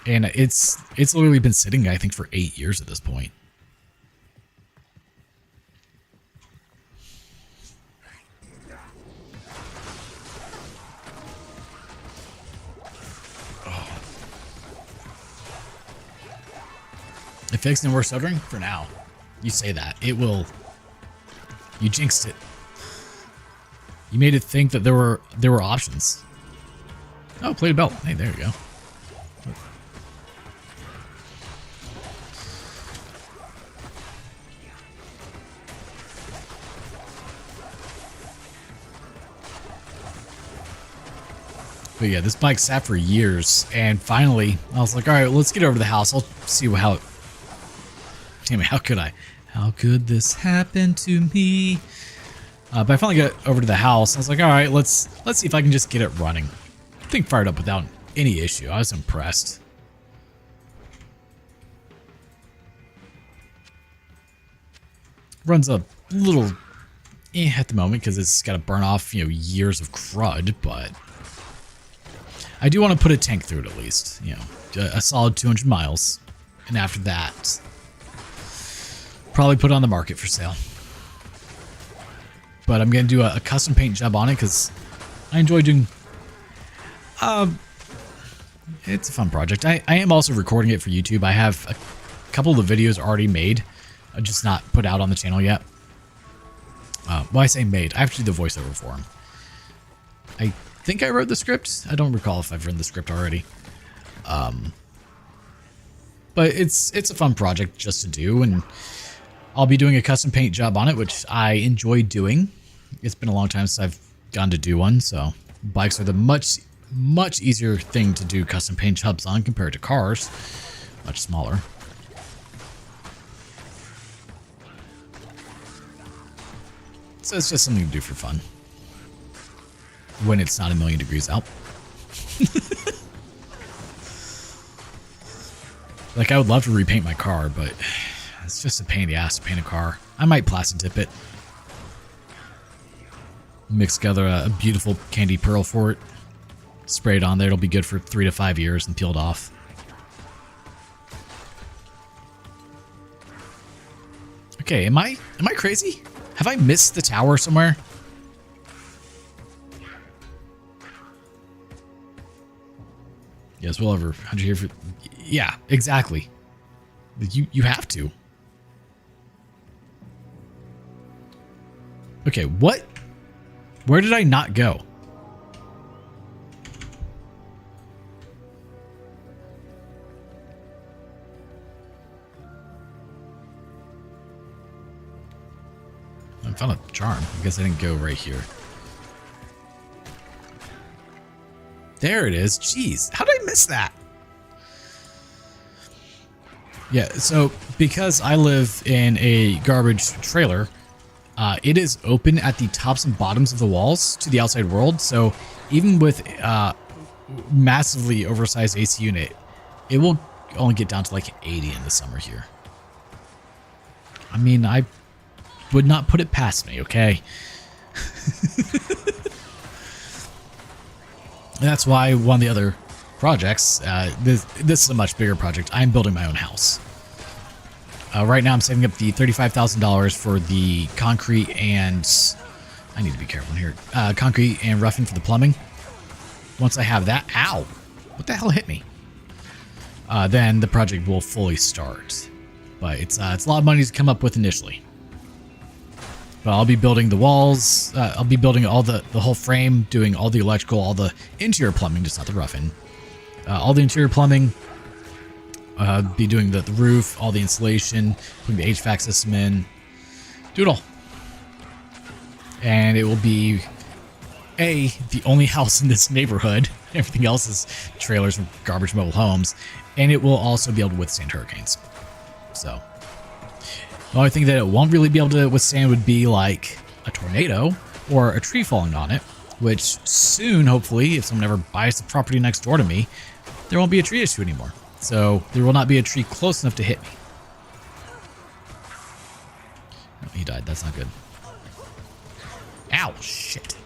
it's literally been sitting, I think, for 8 years at this point. Oh. It fixed and we're soldering? For now. You say that. It will... You jinxed it. You made it think that there were options. Oh, plated belt. Hey, there you go. But yeah, this bike sat for years, and finally, I was like, all right, let's get over to the house. I'll see how... Damn it, how could this happen to me? But I finally got over to the house. I was like, all right, let's see if I can just get it running. Thing fired up without any issue. I was impressed. Runs a little at the moment because it's got to burn off, years of crud, but I do want to put a tank through it at least. A solid 200 miles. And after that, probably put it on the market for sale. But I'm going to do a custom paint job on it because I enjoy doing... it's a fun project. I am also recording it for YouTube. I have a couple of the videos already made, just not put out on the channel yet. Well, I say made. I have to do the voiceover for them. I think I wrote the script. I don't recall if I've written the script already. But it's a fun project just to do, and I'll be doing a custom paint job on it, which I enjoy doing. It's been a long time since I've gone to do one, so bikes are the much easier thing to do custom paint jobs on compared to cars. Much smaller. So it's just something to do for fun. When it's not 1,000,000 degrees out. Like, I would love to repaint my car, but it's just a pain in the ass to paint a car. I might plastic dip it. Mix together a beautiful candy pearl for it. Spray it on there. It'll be good for 3 to 5 years and peeled off. Okay, am I crazy? Have I missed the tower somewhere? Yes, well over 100 here for... Yeah, exactly. You have to. Okay, what? Where did I not go? I found a charm. I guess I didn't go right here. There it is. Jeez, how did I miss that? Yeah, so because I live in a garbage trailer, it is open at the tops and bottoms of the walls to the outside world. So even with massively oversized AC unit, it will only get down to like 80 in the summer here. I mean, I would not put it past me, okay? And that's why one of the other projects. This is a much bigger project. I'm building my own house. Right now I'm saving up the $35,000 for the concrete and... I need to be careful here. Concrete and roughing for the plumbing. Once I have that... Ow! What the hell hit me? Then the project will fully start. But it's a lot of money to come up with initially. But I'll be building the walls. I'll be building all the whole frame, doing all the electrical, all the interior plumbing, just not the roughing. All the interior plumbing. Be doing the roof, all the insulation, putting the HVAC system in. Do it all. And it will be, the only house in this neighborhood. Everything else is trailers and garbage mobile homes. And it will also be able to withstand hurricanes. So, the only thing that it won't really be able to withstand would be like a tornado or a tree falling on it. Which soon, hopefully, if someone ever buys the property next door to me, there won't be a tree issue anymore. So, there will not be a tree close enough to hit me. Oh, he died. That's not good. Ow, shit.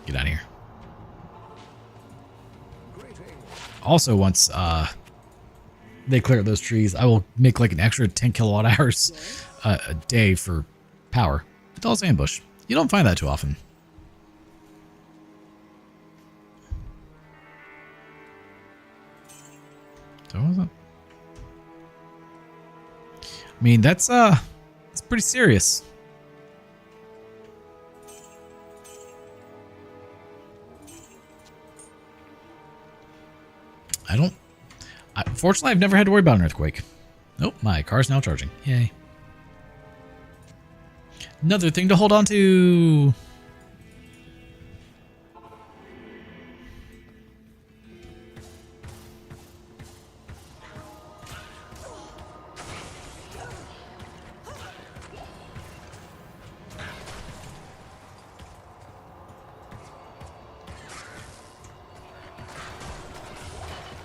Get out of here. Also, once they clear those trees, I will make like an extra 10 kilowatt hours a day for power. It's also ambush. You don't find that too often. So what was it? I mean, that's pretty serious. Fortunately, I've never had to worry about an earthquake. Nope, my car's now charging. Yay. Another thing to hold on to.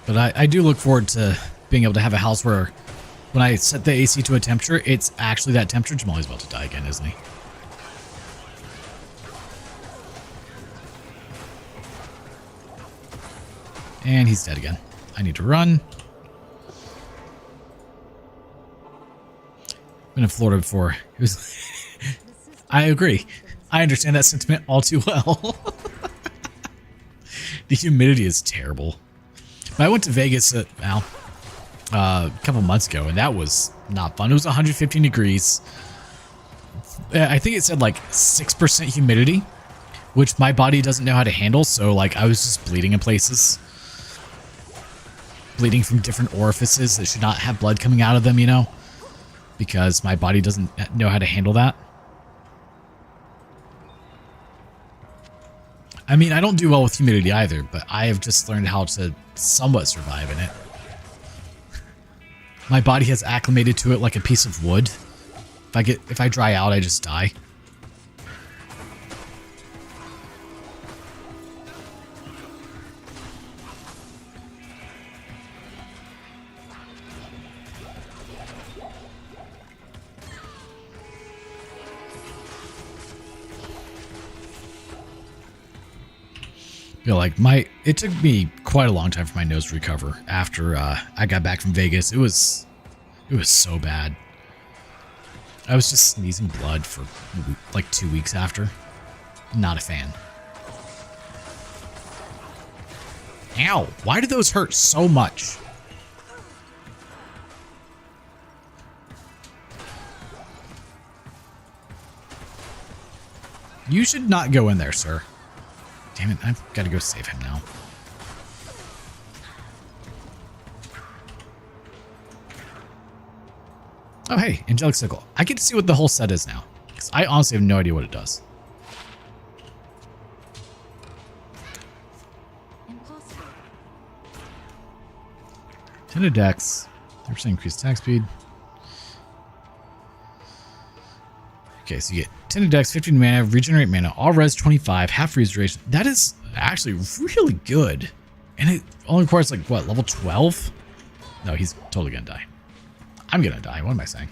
But I do look forward to being able to have a house where when I set the AC to a temperature, it's actually that temperature. Jamali's about to die again, isn't he? And he's dead again. I need to run. Been in Florida before. It was I agree. I understand that sentiment all too well. The humidity is terrible. But I went to Vegas a couple months ago, and that was not fun. It was 115 degrees. I think it said like 6% humidity, which my body doesn't know how to handle. So like I was just bleeding in places. Bleeding from different orifices that should not have blood coming out of them, you know, because my body doesn't know how to handle that. I mean, I don't do well with humidity either, but I have just learned how to somewhat survive in it. My body has acclimated to it like a piece of wood. If I dry out, I just die. You know, like it took me quite a long time for my nose to recover after I got back from Vegas. It was so bad. I was just sneezing blood for like 2 weeks after. Not a fan. Ow! Why do those hurt so much? You should not go in there, sir. Damn it, I've got to go save him now. Oh, hey, Angelic Sickle. I get to see what the whole set is now, because I honestly have no idea what it does. Impossible. 10 dex, 30% increased attack speed. Okay, so you get 10 dex, 15 mana, regenerate mana, all res 25, half freeze duration. That is actually really good. And it only requires like, what, level 12? No, he's totally gonna die. I'm gonna die, what am I saying?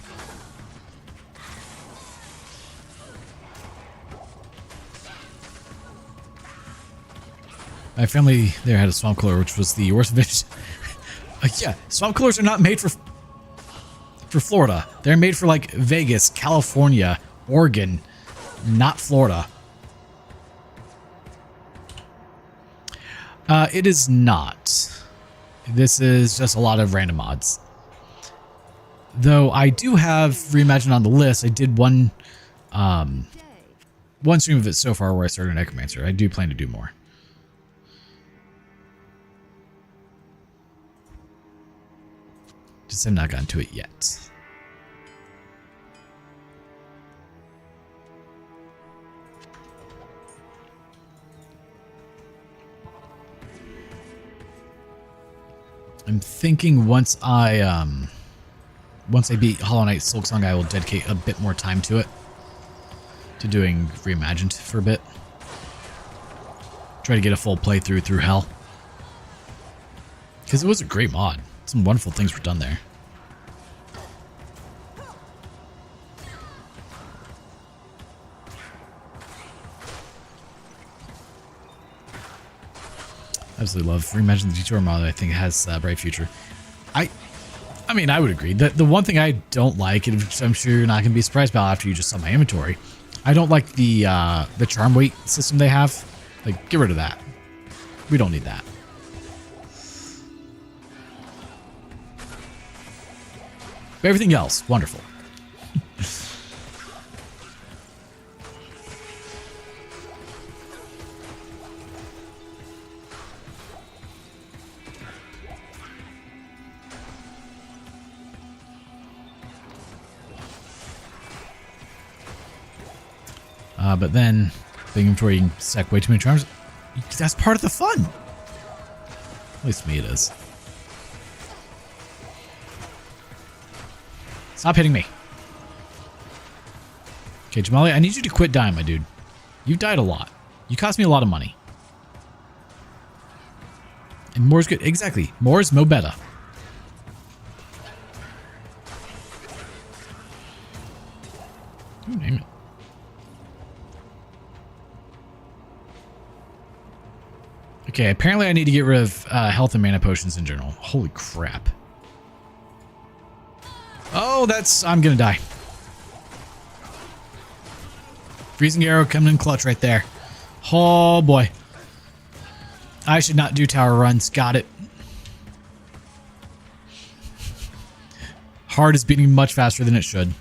My family there had a swamp cooler, which was the worst vintage. Yeah, swamp coolers are not made for Florida. They're made for like Vegas, California, Oregon, not Florida. It is not. This is just a lot of random mods. Though I do have Reimagined on the list. I did one stream of it so far where I started Necromancer. I do plan to do more. Just have not gotten to it yet. I'm thinking once I beat Hollow Knight Silksong, I will dedicate a bit more time to it. To doing Reimagined for a bit. Try to get a full playthrough through Hell. Because it was a great mod. Some wonderful things were done there. Absolutely love Reimagined. The Detour mod, I think, has a bright future. I mean, I would agree. The one thing I don't like, and which I'm sure you're not going to be surprised about after you just saw my inventory, I don't like the charm weight system they have. Like, get rid of that. We don't need that. But everything else, wonderful. But then, the inventory, you can stack way too many charms. That's part of the fun. At least to me it is. Stop hitting me. Okay, Jamali, I need you to quit dying, my dude. You've died a lot. You cost me a lot of money. And more's good. Exactly. More is mo better. Ooh, name it. Okay, apparently I need to get rid of health and mana potions in general. Holy crap. Oh, I'm gonna die. Freezing arrow coming in clutch right there. Oh boy. I should not do tower runs. Got it. Heart is beating much faster than it should.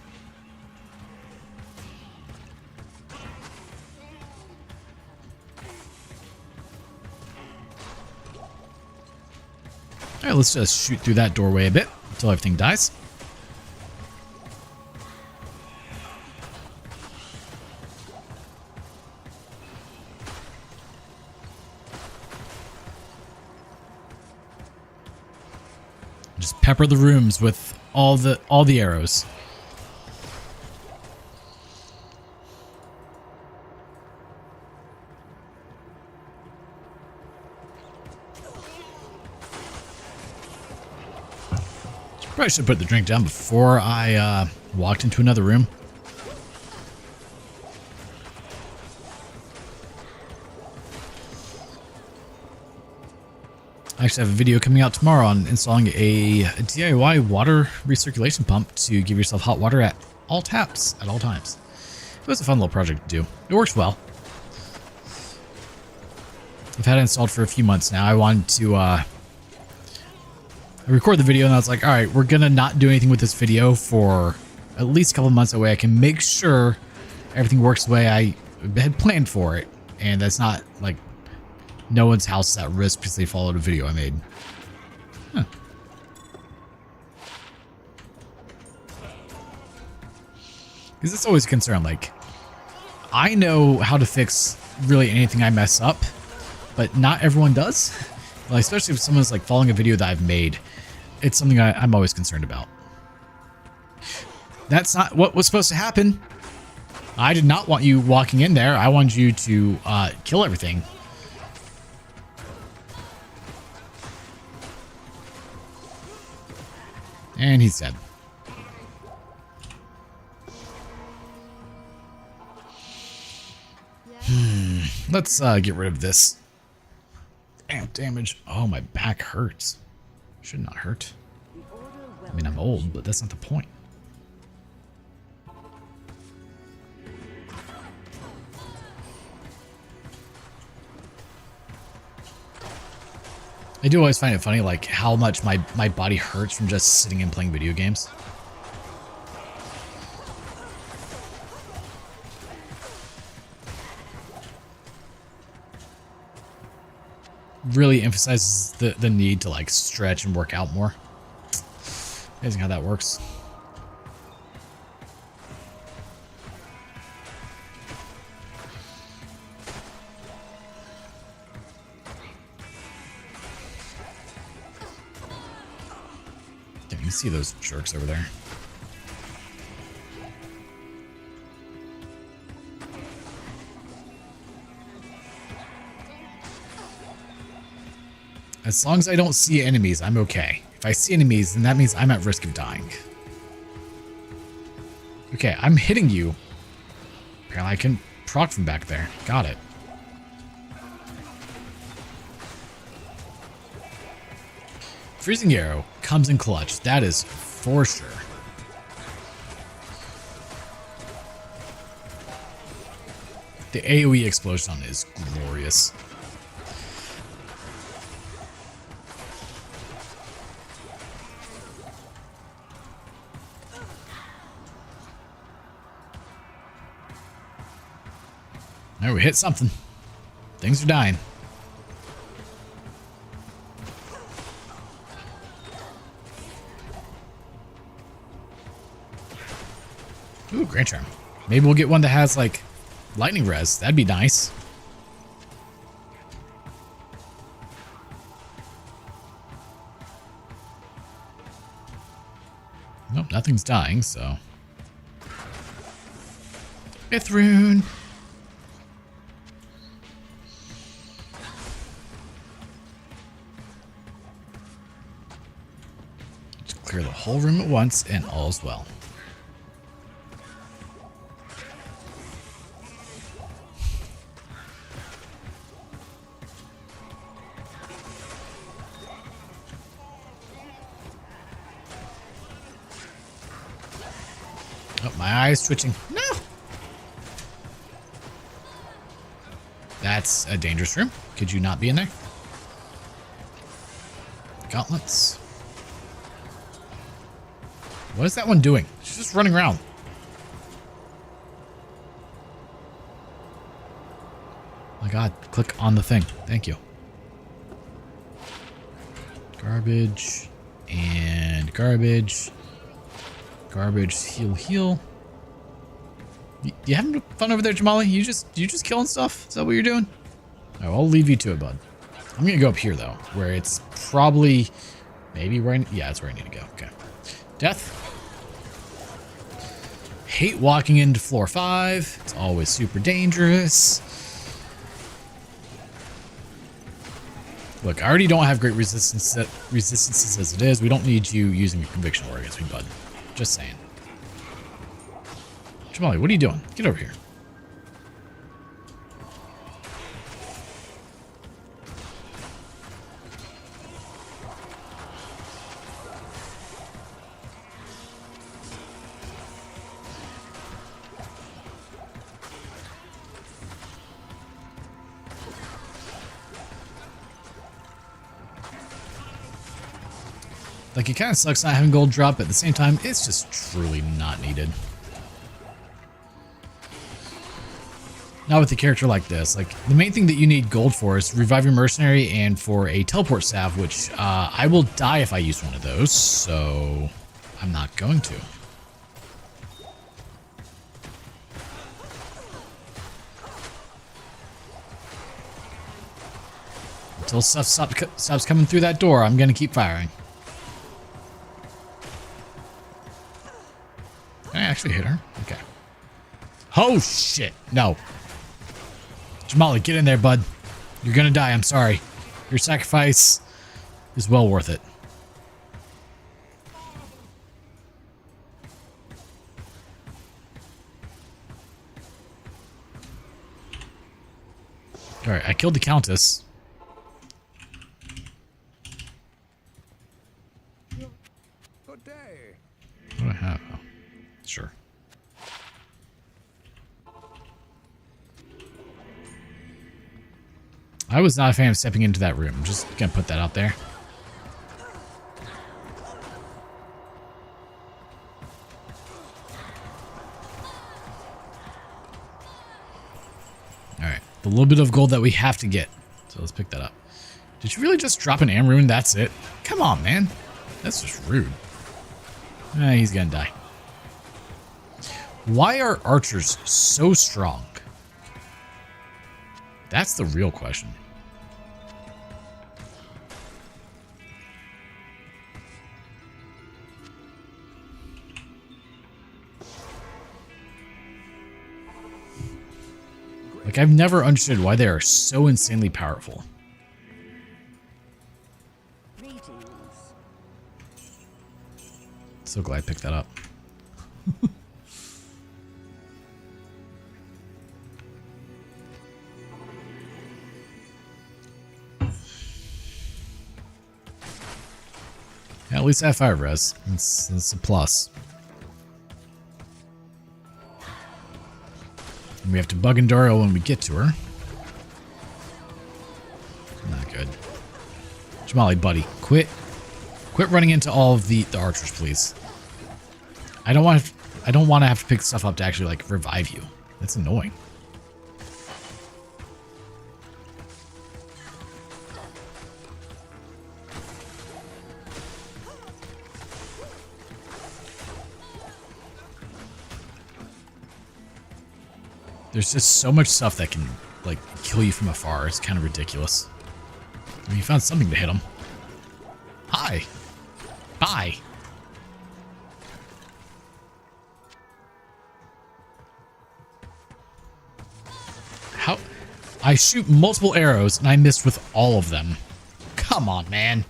Alright, let's just shoot through that doorway a bit until everything dies. Just pepper the rooms with all the arrows. Probably should put the drink down before I walked into another room. I actually have a video coming out tomorrow on installing a DIY water recirculation pump to give yourself hot water at all taps at all times. It was a fun little project to do. It works well. I've had it installed for a few months now. I wanted to I record the video and I was like, all right, we're going to not do anything with this video for at least a couple months. That way I can make sure everything works the way I had planned for it. And that's not like no one's house is at risk because they followed a video I made. Huh. Because it's always a concern. Like, I know how to fix really anything I mess up, but not everyone does. Like, especially if someone's like following a video that I've made. It's something I'm always concerned about. That's not what was supposed to happen. I did not want you walking in there. I wanted you to kill everything. And he's dead. Let's get rid of this. damage. Oh, my back hurts. Should not hurt. I mean, I'm old, but that's not the point. I do always find it funny, like, how much my body hurts from just sitting and playing video games. Really emphasizes the need to, like, stretch and work out more. Amazing how that works. You see those jerks over there. As long as I don't see enemies, I'm okay. If I see enemies, then that means I'm at risk of dying. Okay, I'm hitting you. Apparently I can proc from back there. Got it. Freezing Arrow comes in clutch. That is for sure. The AoE explosion is glorious. There, we hit something. Things are dying. Ooh, Grand Charm. Maybe we'll get one that has, like, lightning res. That'd be nice. Nope, nothing's dying, so. Fifth rune. Just clear the whole room at once, and all's well. Oh, my eye's twitching. No! That's a dangerous room. Could you not be in there? Gauntlets. What is that one doing? She's just running around. Oh my god, click on the thing. Thank you. Garbage. And garbage. Garbage, heal, heal. You having fun over there, Jamali? You just killing stuff? Is that what you're doing? Oh, I'll leave you to it, bud. I'm gonna go up here though, where it's probably maybe where yeah, it's where I need to go. Okay. Death. Hate walking into floor 5. It's always super dangerous. Look, I already don't have great resistances as it is. We don't need you using a conviction war against me, bud. Just saying. Jamali, what are you doing? Get over here. Like, it kind of sucks not having gold drop, but at the same time, it's just truly not needed. Not with a character like this. Like, the main thing that you need gold for is Revive Your Mercenary and for a teleport salve, which I will die if I use one of those, so I'm not going to. Until stuff stops coming through that door, I'm going to keep firing. Can I actually hit her? Okay. Oh, shit. No. Jamali, get in there, bud. You're gonna die, I'm sorry. Your sacrifice is well worth it. Alright, I killed the Countess. Good day. What do I have? Oh, sure. I was not a fan of stepping into that room. I'm just gonna put that out there. Alright. The little bit of gold that we have to get. So let's pick that up. Did you really just drop an Am Rune? That's it? Come on, man. That's just rude. He's gonna die. Why are archers so strong? That's the real question. Like, I've never understood why they are so insanely powerful. So glad I picked that up. Yeah, at least I have 5 res. That's a plus. And we have to bug Endoro when we get to her. Not good. Jamali, buddy, quit running into all of the archers, please. I don't want to have to pick stuff up to actually like revive you. That's annoying. There's just so much stuff that can, like, kill you from afar. It's kind of ridiculous. I mean, you found something to hit him. Hi. Bye. How? I shoot multiple arrows, and I missed with all of them. Come on, man.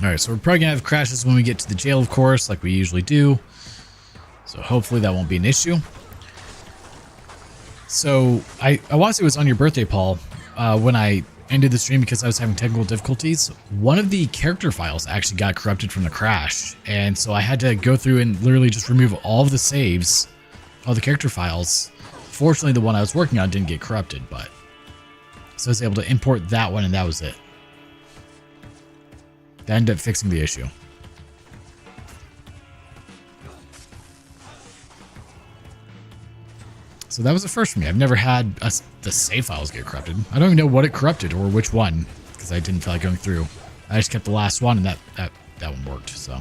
Alright, so we're probably going to have crashes when we get to the jail, of course, like we usually do. So hopefully that won't be an issue. So, I want to say it was on your birthday, Paul, when I ended the stream because I was having technical difficulties. One of the character files actually got corrupted from the crash. And so I had to go through and literally just remove all of the saves, all the character files. Fortunately, the one I was working on didn't get corrupted, but... So I was able to import that one, and that was it. That ended up fixing the issue. So that was the first for me. I've never had the save files get corrupted. I don't even know what it corrupted or which one, because I didn't feel like going through. I just kept the last one, and that one worked, so...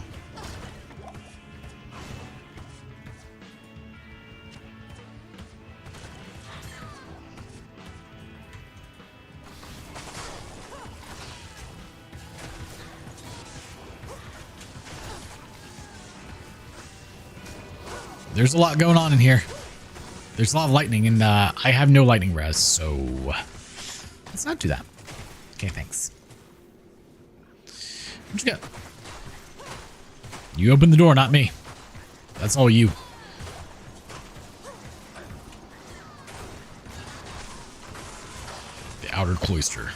There's a lot going on in here. There's a lot of lightning, and I have no lightning res, so let's not do that. Okay, thanks. What you got? You opened the door, not me. That's all you. The outer cloister.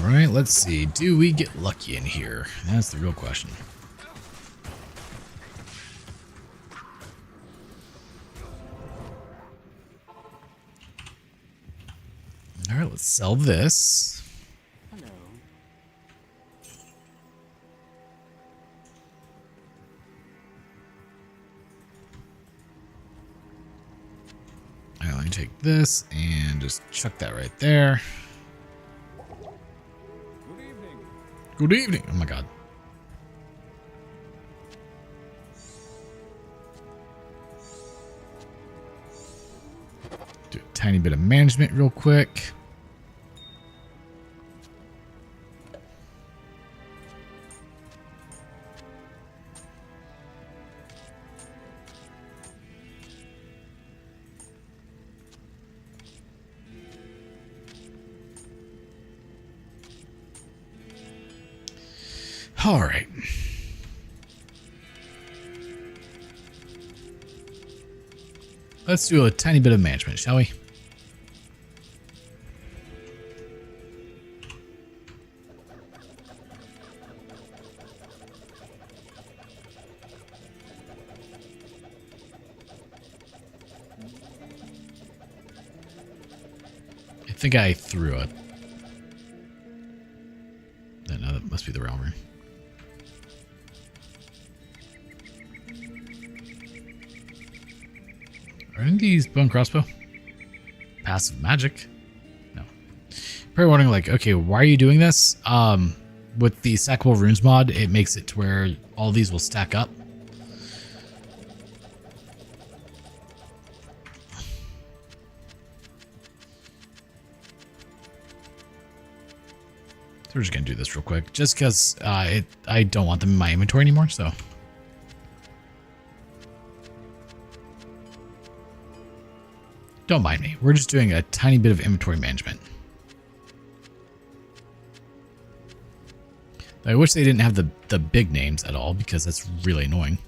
Alright, let's see. Do we get lucky in here? That's the real question. Alright, let's sell this. Hello. Alright, let me take this and just chuck that right there. Good evening. Oh my god. Do a tiny bit of management real quick. All right. Let's do a tiny bit of management, shall we? I think I threw it. No, that must be the realm room. Are any of these bone crossbow? Passive magic? No. Probably wondering, like, okay, why are you doing this? With the Stackable Runes mod, it makes it to where all these will stack up. So we're just gonna do this real quick, just because I don't want them in my inventory anymore, so. Don't mind me. We're just doing a tiny bit of inventory management. I wish they didn't have the big names at all, because that's really annoying.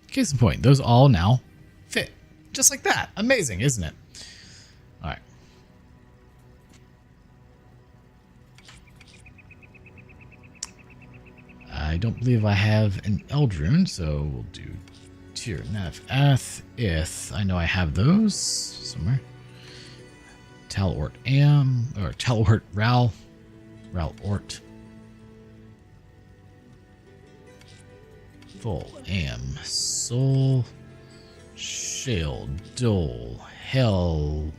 Case in point, those all now fit. Just like that. Amazing, isn't it? Alright. I don't believe I have an Eldrune, so we'll do Tier Nav Ath Ith. I know I have those somewhere. Talort Am, or Talort Ral Ort. Full Am Soul Shale Dole Hell.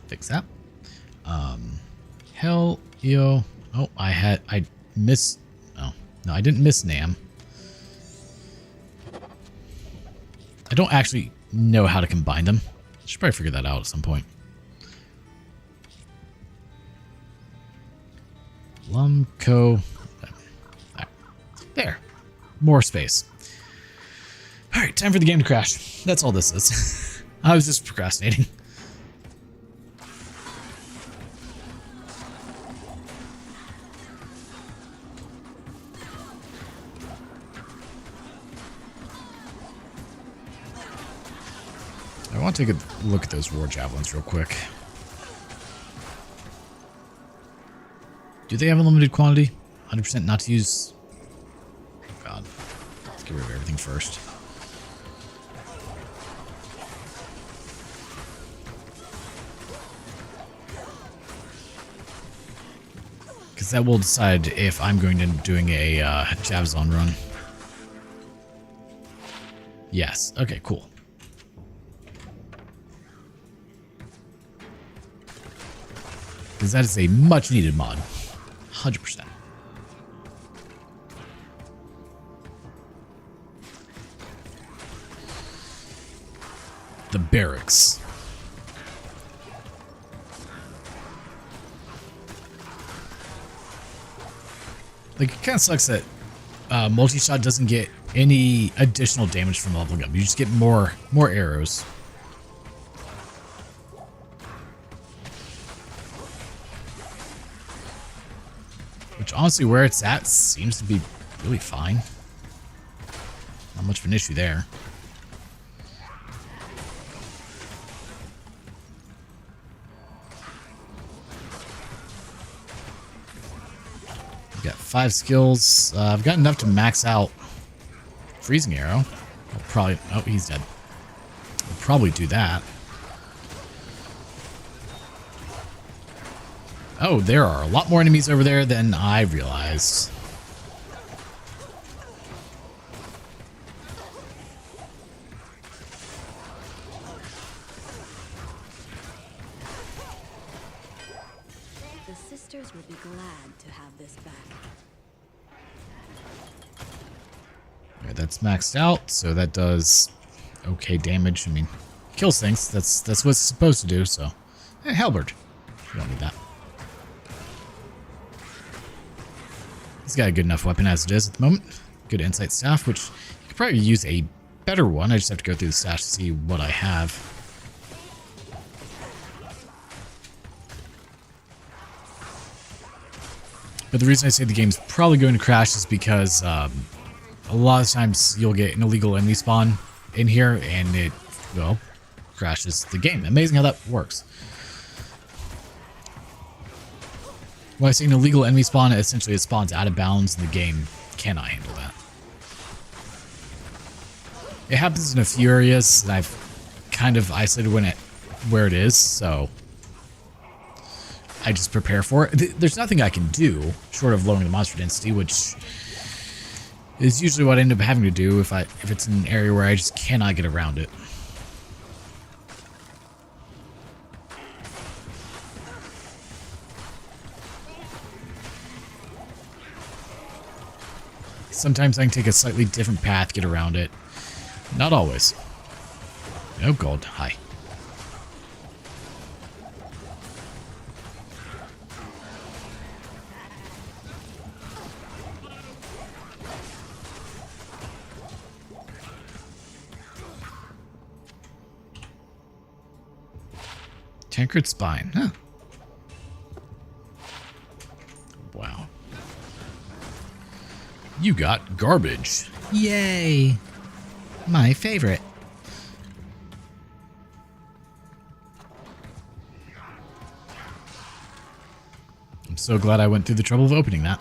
Fix that. Hell, yo. Oh, I missed. Oh, no, I didn't miss Nam. I don't actually know how to combine them. Should probably figure that out at some point. Lumco. There. More space. Alright, time for the game to crash. That's all this is. I was just procrastinating. I want to take a look at those war javelins real quick. Do they have a limited quantity? 100% not to use. Oh god. Let's get rid of everything first. Because that will decide if I'm going to be doing a Bowazon run. Yes. Okay, cool. Because that is a much needed mod. 100%. The Barracks. Like, it kind of sucks that multi-shot doesn't get any additional damage from leveling up. You just get more arrows. Which, honestly, where it's at seems to be really fine. Not much of an issue there. I've got 5 skills. I've got enough to max out Freezing Arrow. I'll probably... Oh, he's dead. I'll probably do that. Oh, there are a lot more enemies over there than I realized. The sisters will be glad to have this back. Alright, that's maxed out, so that does okay damage. I mean, kills things. That's what it's supposed to do. So, hey, halberd. You don't need that. He's got a good enough weapon as it is at the moment. Good insight staff, which you could probably use a better one. I just have to go through the stash to see what I have. But the reason I say the game's probably going to crash is because a lot of times you'll get an illegal enemy spawn in here and it, well, crashes the game. Amazing how that works. When I say an illegal enemy spawn, essentially it spawns out of bounds and the game cannot handle that. It happens in a few areas and I've kind of isolated where it is, so I just prepare for it. There's nothing I can do short of lowering the monster density, which is usually what I end up having to do if it's in an area where I just cannot get around it. Sometimes I can take a slightly different path, get around it. Not always. Oh, gold. Hi. Tankard spine. Huh. Wow. You got garbage. Yay. My favorite. I'm so glad I went through the trouble of opening that.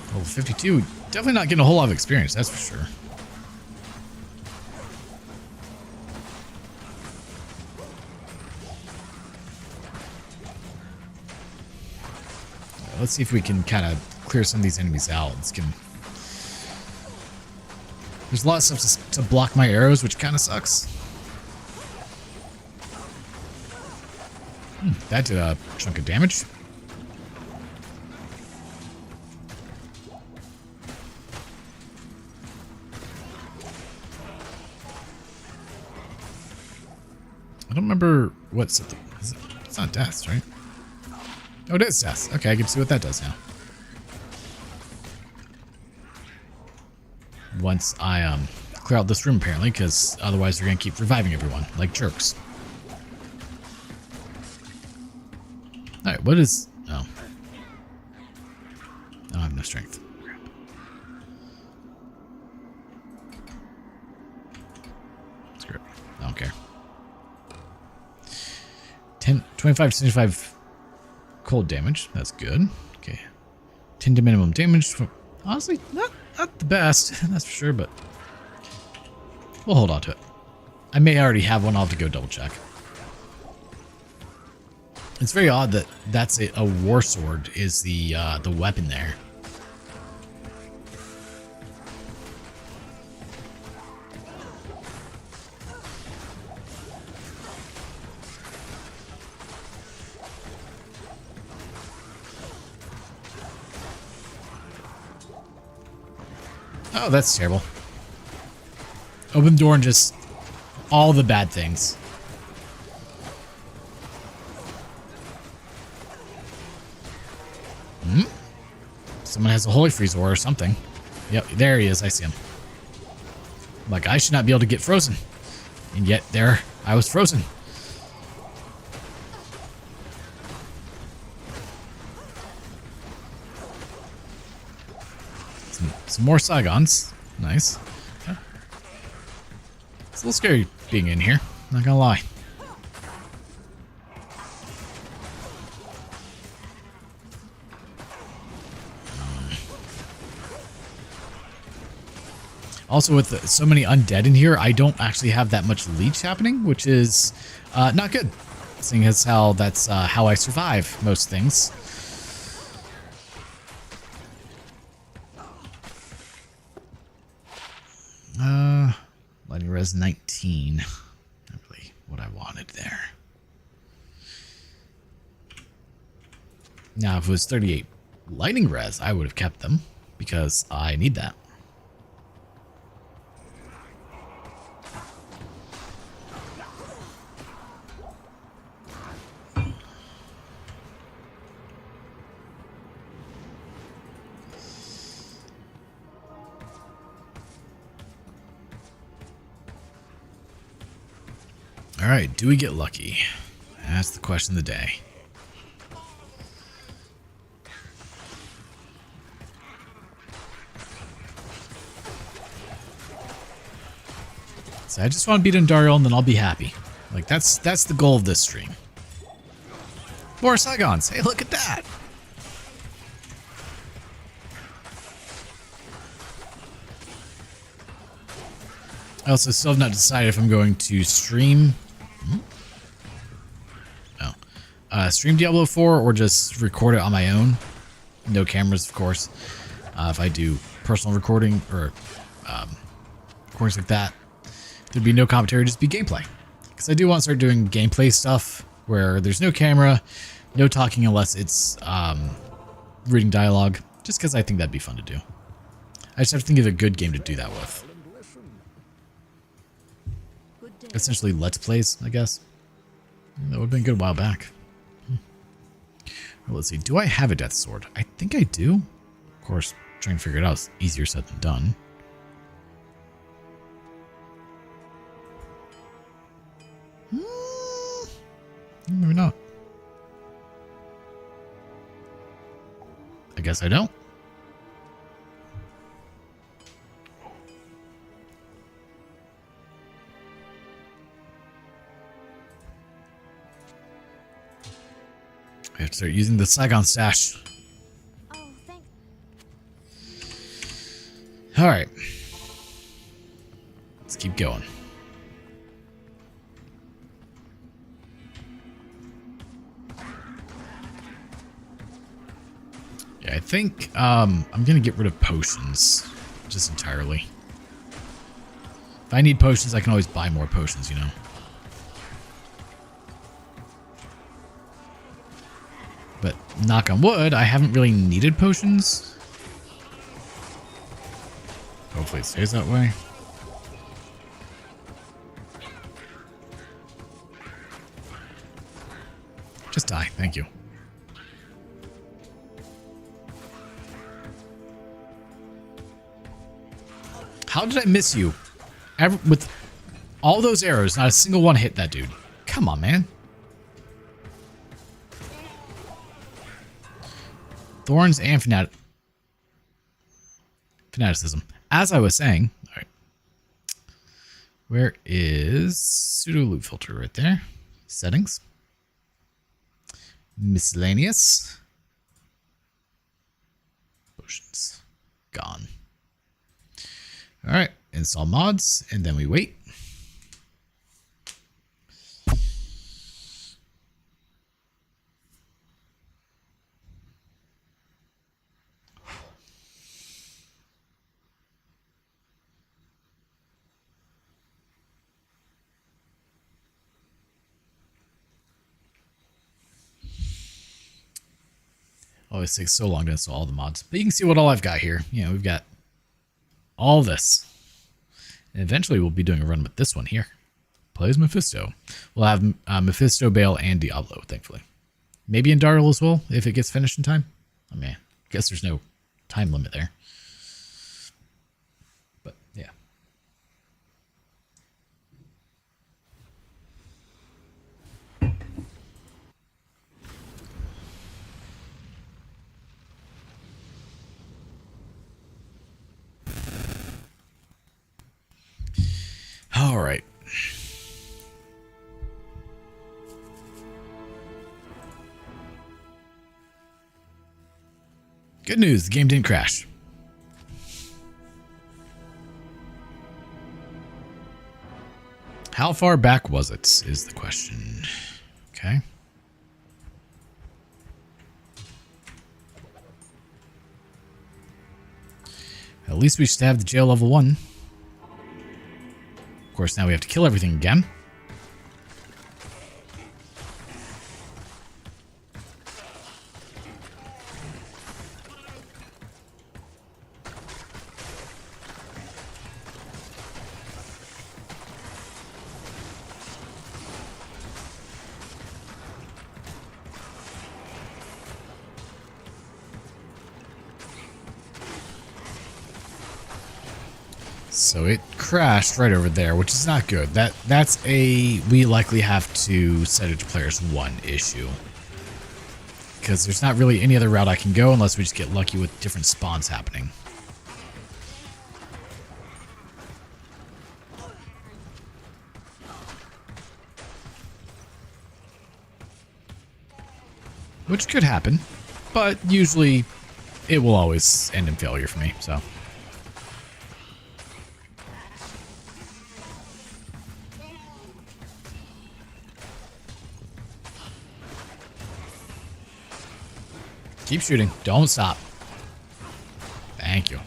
Level 52. Definitely not getting a whole lot of experience, that's for sure. Let's see if we can kind of clear some of these enemies out. There's a lot of stuff to block my arrows, which kind of sucks. That did a chunk of damage. I don't remember what's it. It's not death, right? Oh, it is death. Okay, I can see what that does now. Once I clear out this room, apparently, because otherwise they're going to keep reviving everyone, like jerks. Alright, what is... Oh. I don't have enough strength. Crap. Screw it. I don't care. 25 to 75... cold damage. That's good. Okay. 10 to minimum damage. Honestly, not the best. That's for sure, but we'll hold on to it. I may already have one. I'll have to go double check. It's very odd that that's a war sword is the weapon there. Oh, that's terrible. Open the door and just all the bad things. Someone has a holy freeze ore or something. Yep, there he is. I see him. Like, I should not be able to get frozen. And yet, there, I was frozen. Some more Saigons. Nice. Okay. It's a little scary being in here. Not gonna lie. Also, with so many undead in here, I don't actually have that much leech happening, which is not good. Seeing as how that's how I survive most things. Lightning res 19. Not really what I wanted there. Now, if it was 38 lightning res, I would have kept them because I need that. All right, do we get lucky? That's the question of the day. So I just want to beat Andariel and then I'll be happy. Like that's the goal of this stream. More Saigons. Hey, look at that. I also still have not decided if I'm going to stream. Stream Diablo 4 or just record it on my own. No cameras, of course. If I do personal recording or recordings like that, there'd be no commentary, just be gameplay. Because I do want to start doing gameplay stuff where there's no camera, no talking unless it's reading dialogue, just because I think that'd be fun to do. I just have to think of a good game to do that with. Essentially, Let's Plays, I guess. That would have been good a while back. Well, let's see. Do I have a Death Sword? I think I do. Of course, trying to figure it out is easier said than done. Maybe not. I guess I don't. I have to start using the Saigon stash. Oh, thanks. All right. Let's keep going. Yeah, I think I'm going to get rid of potions just entirely. If I need potions, I can always buy more potions, you know. But knock on wood, I haven't really needed potions. Hopefully it stays that way. Just die, thank you. How did I miss you? With all those arrows, not a single one hit that dude. Come on, man. Thorns and fanaticism. As I was saying, all right. Where is pseudo loot filter? Right there. Settings. Miscellaneous. Potions. Gone. All right. Install mods, and then we wait. Always takes so long to install all the mods. But you can see what all I've got here. You know, we've got all this. And eventually we'll be doing a run with this one here. Plays Mephisto. We'll have Mephisto, Bale, and Diablo, thankfully. Maybe Andariel as well, if it gets finished in time. I mean, I guess there's no time limit there. But, yeah. All right. Good news, the game didn't crash. How far back was it, is the question. Okay. At least we should have the jail level 1. Of course, now we have to kill everything again. So it crashed right over there, which is not good. That's a we likely have to set it to players 1 issue. Because there's not really any other route I can go unless we just get lucky with different spawns happening. Which could happen, but usually it will always end in failure for me, so. Keep shooting. Don't stop. Thank you.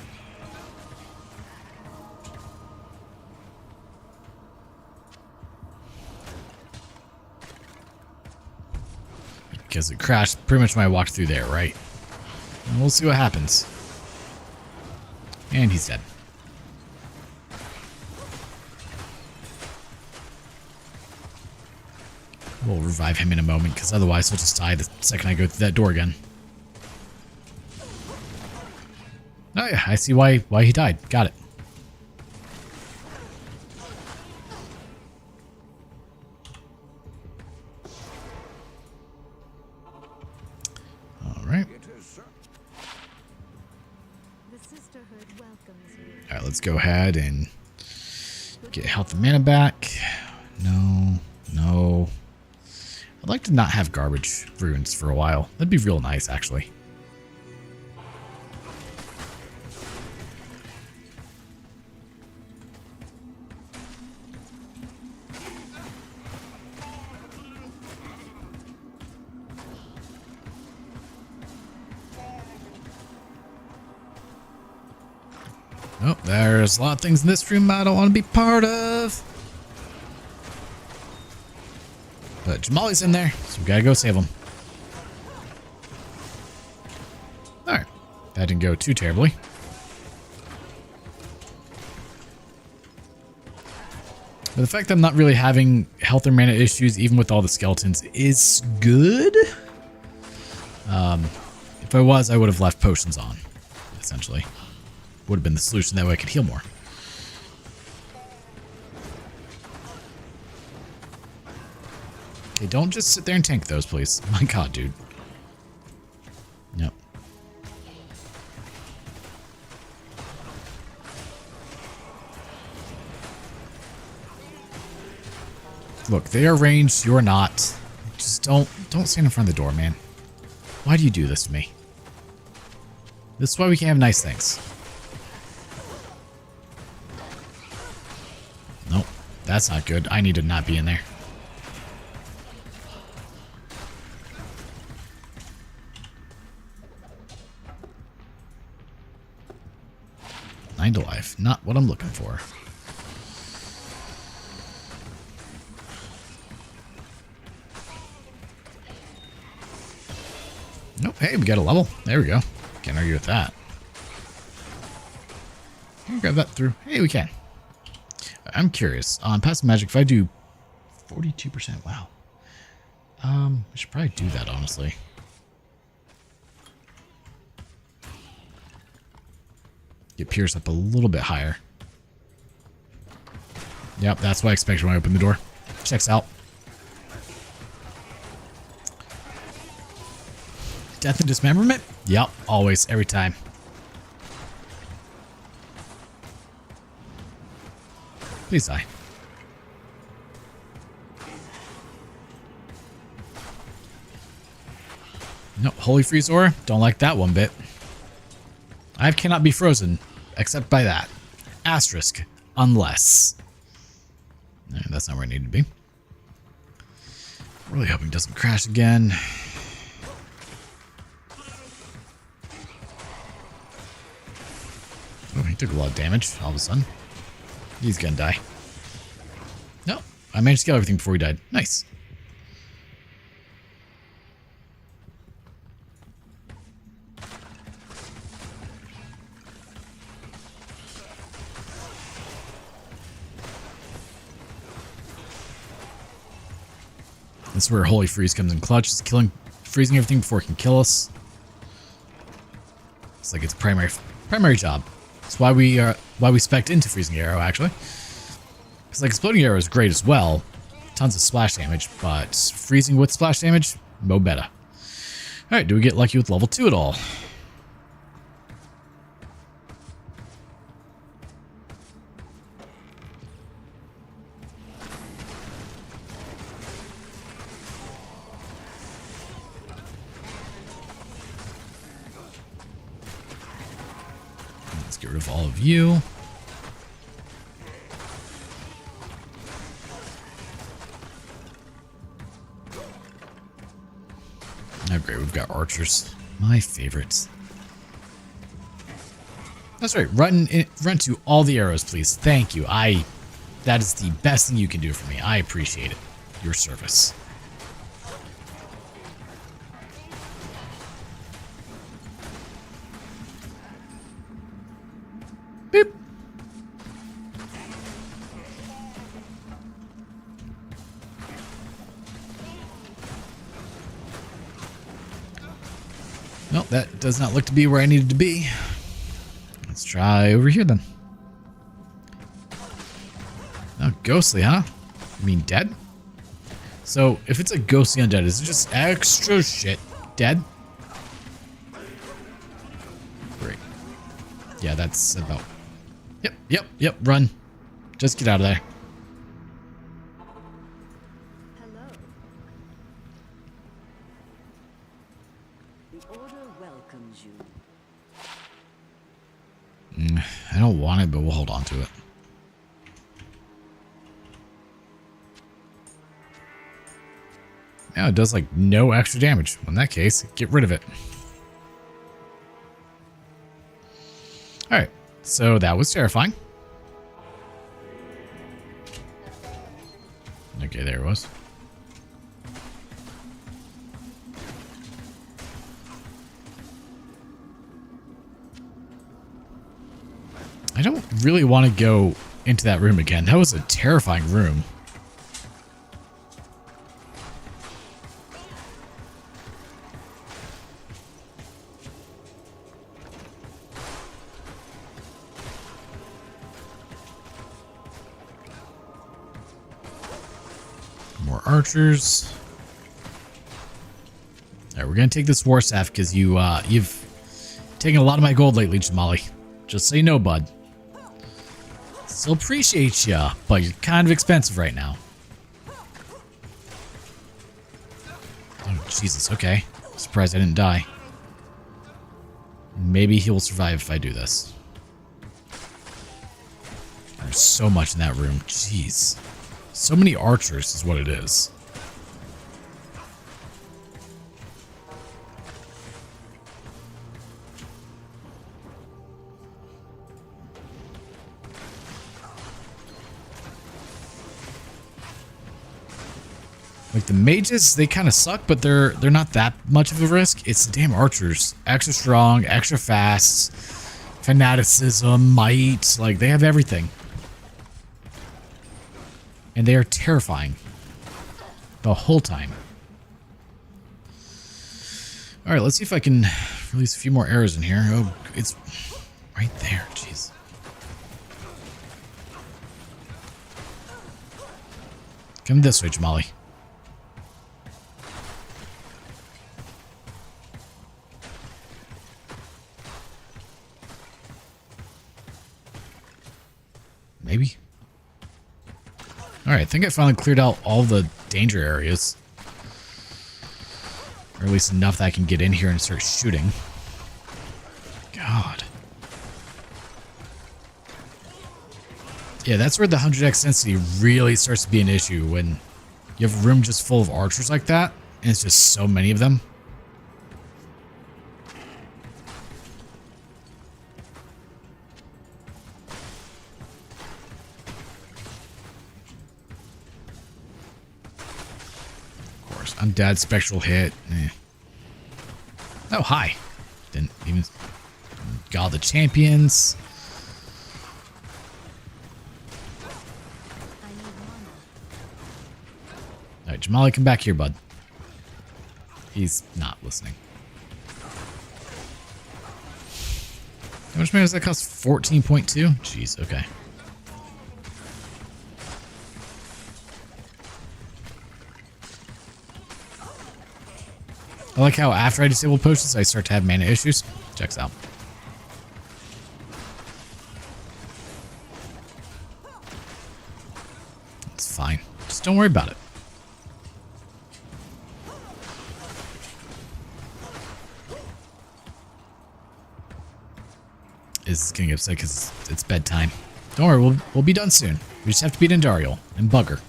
Because it crashed pretty much when I walked through there, right? And we'll see what happens. And he's dead. We'll revive him in a moment, because otherwise he'll just die the second I go through that door again. Oh yeah, I see why he died. Got it. All right. All right, let's go ahead and get health and mana back. No. I'd like to not have garbage runes for a while. That'd be real nice, actually. Oh, there's a lot of things in this room I don't want to be part of. But Jamali's in there, so we gotta go save him. Alright. That didn't go too terribly. But the fact that I'm not really having health or mana issues, even with all the skeletons, is good. If I was, I would have left potions on, essentially. Would have been the solution, that way I could heal more. Okay, don't just sit there and tank those, please. My god, dude. Yep. Look, they are ranged, you're not. Just don't stand in front of the door, man. Why do you do this to me? This is why we can't have nice things. Nope, that's not good. I need to not be in there. Nine to life, not what I'm looking for. Nope, hey, we got a level. There we go. Can't argue with that. Can we grab that through? Hey, we can. I'm curious. On passive magic, if I do 42%, wow. I should probably do that, honestly. Get Pierce up a little bit higher. Yep, that's what I expected when I opened the door. Checks out. Death and dismemberment? Yep, always, every time. Please die. Nope, Holy Freeze Aura. Don't like that one bit. I cannot be frozen, except by that. Asterisk, unless. That's not where I need to be. Really hoping it doesn't crash again. Oh, he took a lot of damage all of a sudden. He's gonna die. No, I managed to kill everything before he died. Nice. This is where Holy Freeze comes in clutch. It's freezing everything before it can kill us. It's like its primary job. That's why we why we spec'd into Freezing Arrow, actually. Because, like, Exploding Arrow is great as well. Tons of splash damage, but Freezing with splash damage, no better. Alright, do we get lucky with level 2 at all? Let's get rid of all of you. Oh great, we've got archers. My favorites. That's right, run to all the arrows, please. Thank you. That is the best thing you can do for me. I appreciate it. Your service. Beep. Nope, that does not look to be where I needed to be. Let's try over here then. Oh, ghostly, huh? You mean dead? So, if it's a ghostly undead, is it just extra shit dead? Great. Yeah, that's about... Yep, run. Just get out of there. Hello. The order welcomes you. I don't want it, but we'll hold on to it. Yeah, it does like no extra damage. In that case, get rid of it. Alright, so that was terrifying. Okay, there it was. I don't really want to go into that room again. That was a terrifying room. More archers. Alright, we're gonna take this war staff because you've taken a lot of my gold lately, Jamali. Just so you know, bud. Still appreciate ya, but you're kind of expensive right now. Oh, Jesus, okay. Surprised I didn't die. Maybe he will survive if I do this. There's so much in that room. Jeez. So many archers is what it is. Like the mages, they kind of suck, but they're not that much of a risk. It's the damn archers. Extra strong, extra fast, fanaticism, might, like they have everything. And they are terrifying. The whole time. Alright, let's see if I can release a few more arrows in here. Oh, it's right there. Jeez. Come this way, Jamali. Maybe. Alright, I think I finally cleared out all the danger areas. Or at least enough that I can get in here and start shooting. God. Yeah, that's where the 100x density really starts to be an issue, when you have a room just full of archers like that, and it's just so many of them. Undead spectral hit. Oh, hi. Didn't even... God, the champions. Alright, Jamali, come back here, bud. He's not listening. How much money does that cost? 14.2? Jeez, okay. I like how after I disable potions, I start to have mana issues. Checks out. It's fine. Just don't worry about it. Is getting upset because it's bedtime. Don't worry, we'll be done soon. We just have to beat Andariel and Bugger.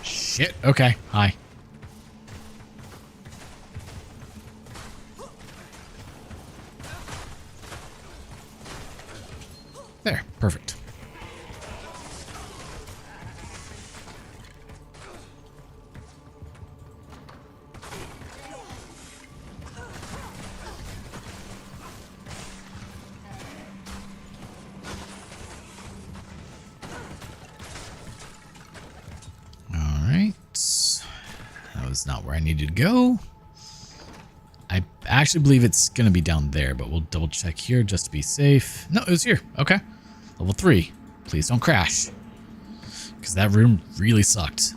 Shit. Okay. Hi. There. Perfect. Not where I needed to go. I actually believe it's going to be down there, but we'll double check here just to be safe. No, it was here. Okay. Level 3. Please don't crash. Because that room really sucked.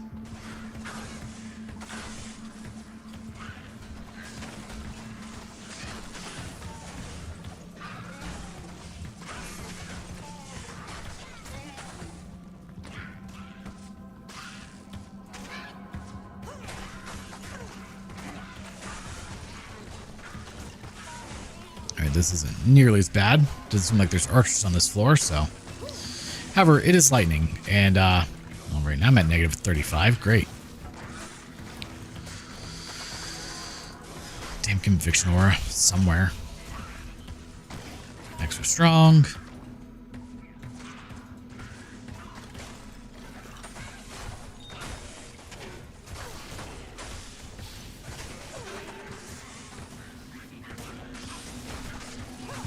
This isn't nearly as bad. Doesn't seem like there's archers on this floor, so. However, it is lightning, and well, right now I'm at negative 35. Great. Damn conviction aura somewhere. Extra strong.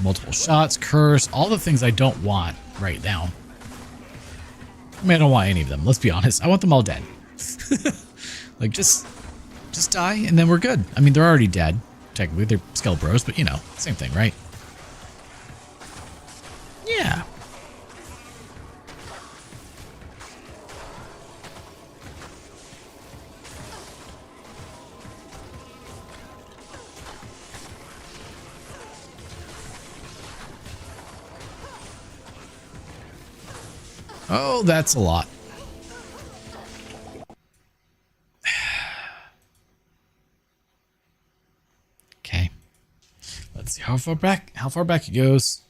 Multiple shots, curse, all the things I don't want right now. I mean, I don't want any of them. Let's be honest. I want them all dead. Like, just die and then we're good. I mean, they're already dead. Technically, they're Skull Bros, but you know, same thing, right? Yeah. Oh, that's a lot. Okay. Let's see how far back it goes.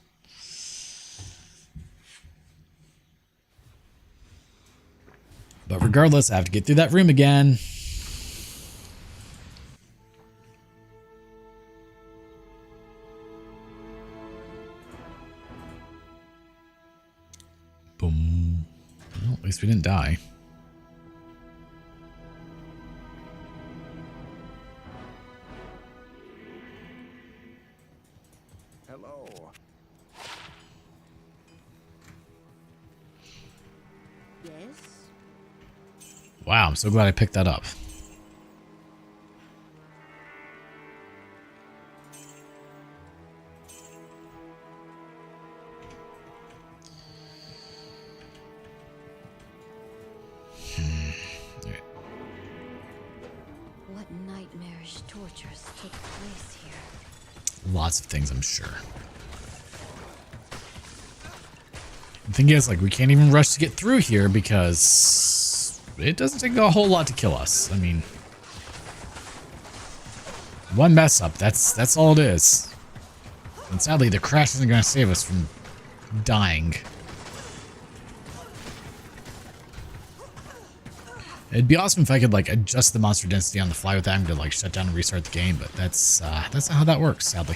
But regardless, I have to get through that room again. Boom. Well, at least we didn't die. Hello. Yes? Wow, I'm so glad I picked that up. What nightmarish tortures took place here? Lots of things, I'm sure. The thing is, like, we can't even rush to get through here because it doesn't take a whole lot to kill us. I mean, one mess up, that's all it is. And sadly, the crash isn't going to save us from dying. It'd be awesome if I could, like, adjust the monster density on the fly without having to, like, shut down and restart the game, but that's not how that works, sadly.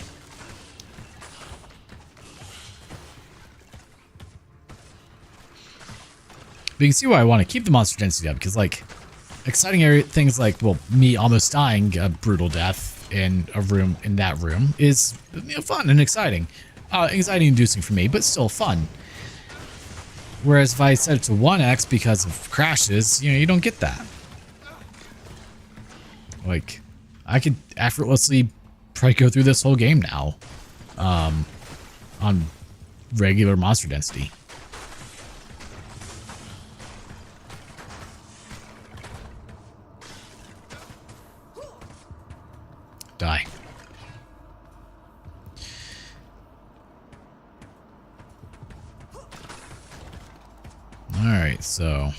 But you can see why I want to keep the monster density up, because, like, exciting area things like, well, me almost dying a brutal death in a room, in that room, is, you know, fun and exciting. Anxiety-inducing for me, but still fun. Whereas if I set it to 1x because of crashes, you know, you don't get that. Like, I could effortlessly probably go through this whole game now on regular monster density. Die. Alright, so...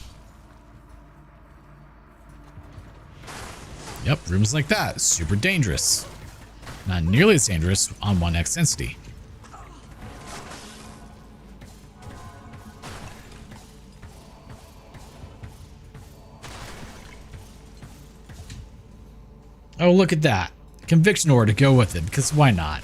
Yep, rooms like that. Super dangerous. Not nearly as dangerous on 1x density. Oh, look at that. Conviction order to go with it, because why not?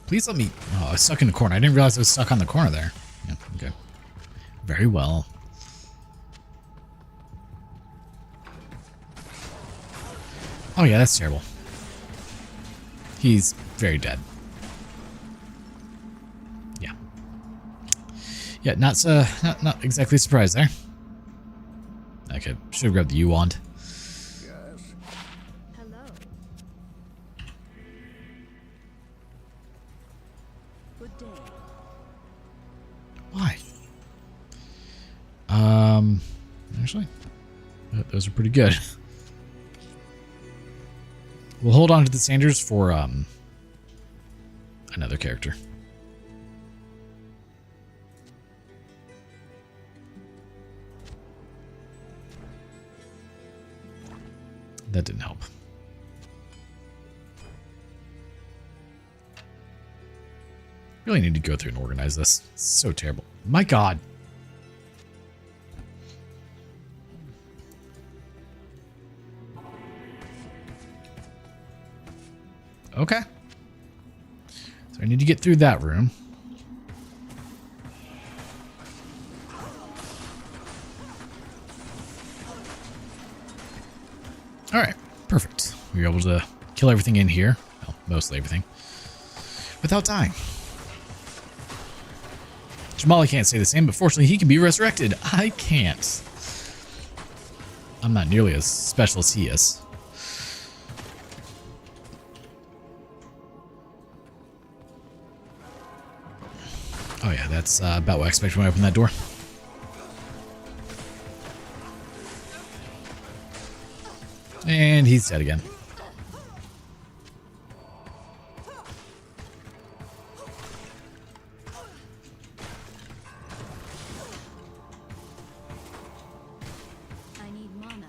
Please let me... Oh, I was stuck in the corner. I didn't realize I was stuck on the corner there. Yeah, okay. Very well. Oh yeah, that's terrible. He's very dead. Yeah. Yeah, not exactly surprised there. Okay, should have grabbed the U wand. Hello. Good day. Why? Actually, those are pretty good. We'll hold on to the Sanders for another character. That didn't help. Really need to go through and organize this. It's so terrible. My God. Okay. So I need to get through that room. All right, perfect. We were able to kill everything in here. Well, mostly everything. Without dying. Jamali can't say the same, but fortunately he can be resurrected. I can't. I'm not nearly as special as he is. Oh yeah, that's about what I expected when I opened that door. And he's dead again. I need mana.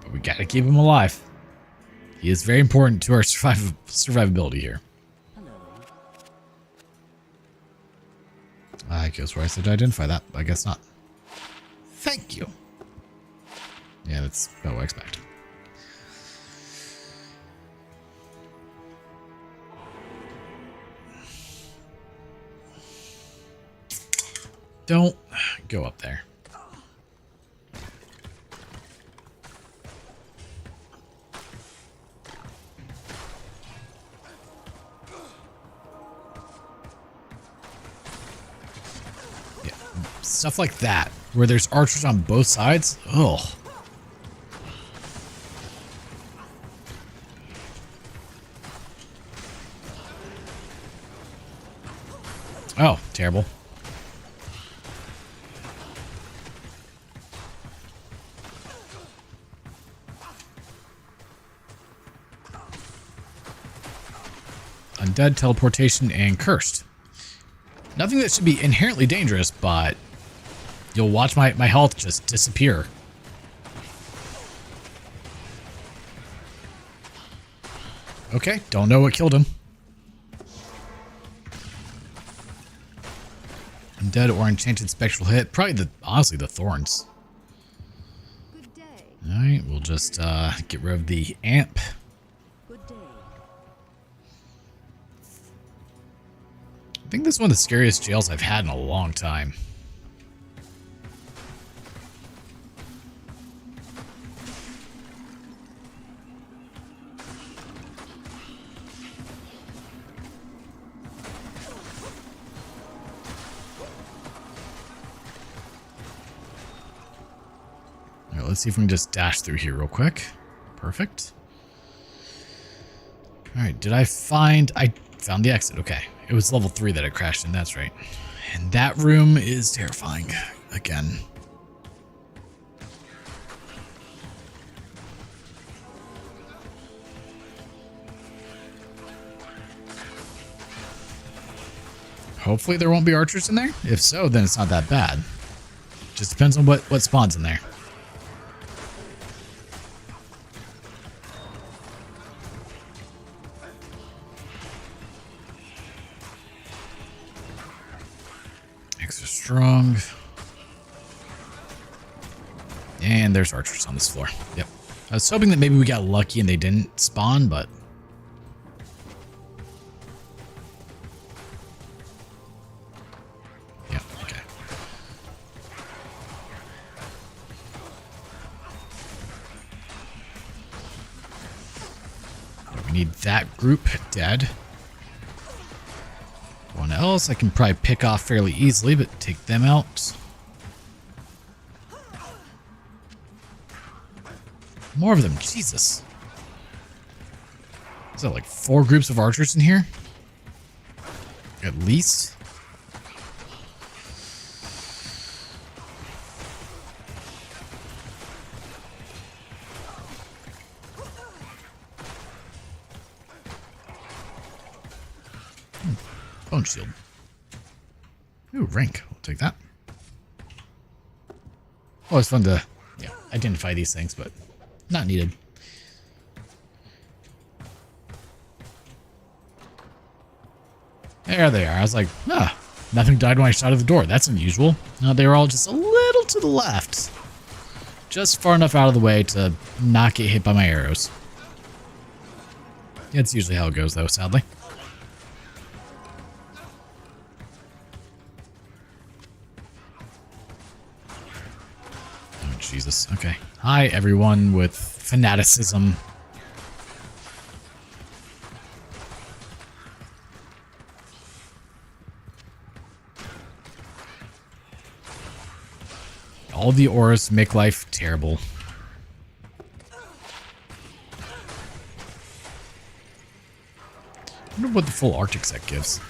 But we gotta keep him alive. He is very important to our survivability here. Hello. I guess where I said to identify that. I guess not. Thank you. Yeah, that's about what I expect. Don't go up there. Stuff like that, where there's archers on both sides. Ugh. Oh, terrible. Undead, teleportation, and cursed. Nothing that should be inherently dangerous, but you'll watch my health just disappear. Okay, don't know what killed him. Undead or enchanted spectral hit. Probably honestly the thorns. Good day. Alright, we'll just get rid of the amp. Good day. I think this is one of the scariest jails I've had in a long time. let's see if we can just dash through here real quick. Perfect. All right, I found the exit. Okay, it was level 3 that it crashed in. That's right. And that room is terrifying again. Hopefully there won't be archers in there. If so, then it's not that bad. Just depends on what spawns in there. Extra strong. And there's archers on this floor. Yep. I was hoping that maybe we got lucky and they didn't spawn, but... yeah, okay. We need that group dead. One else I can probably pick off fairly easily, but take them out. More of them, Jesus. Is that like 4 groups of archers in here? At least. Bone shield. Ooh, rank. I'll take that. Oh, it's fun to identify these things, but not needed. There they are. I was like, nothing died when I shot at the door. That's unusual. No, they were all just a little to the left. Just far enough out of the way to not get hit by my arrows. That's usually how it goes, though, sadly. Oh, Jesus. Okay. Hi, everyone with fanaticism. All the auras make life terrible. I wonder what the full Arctic set gives.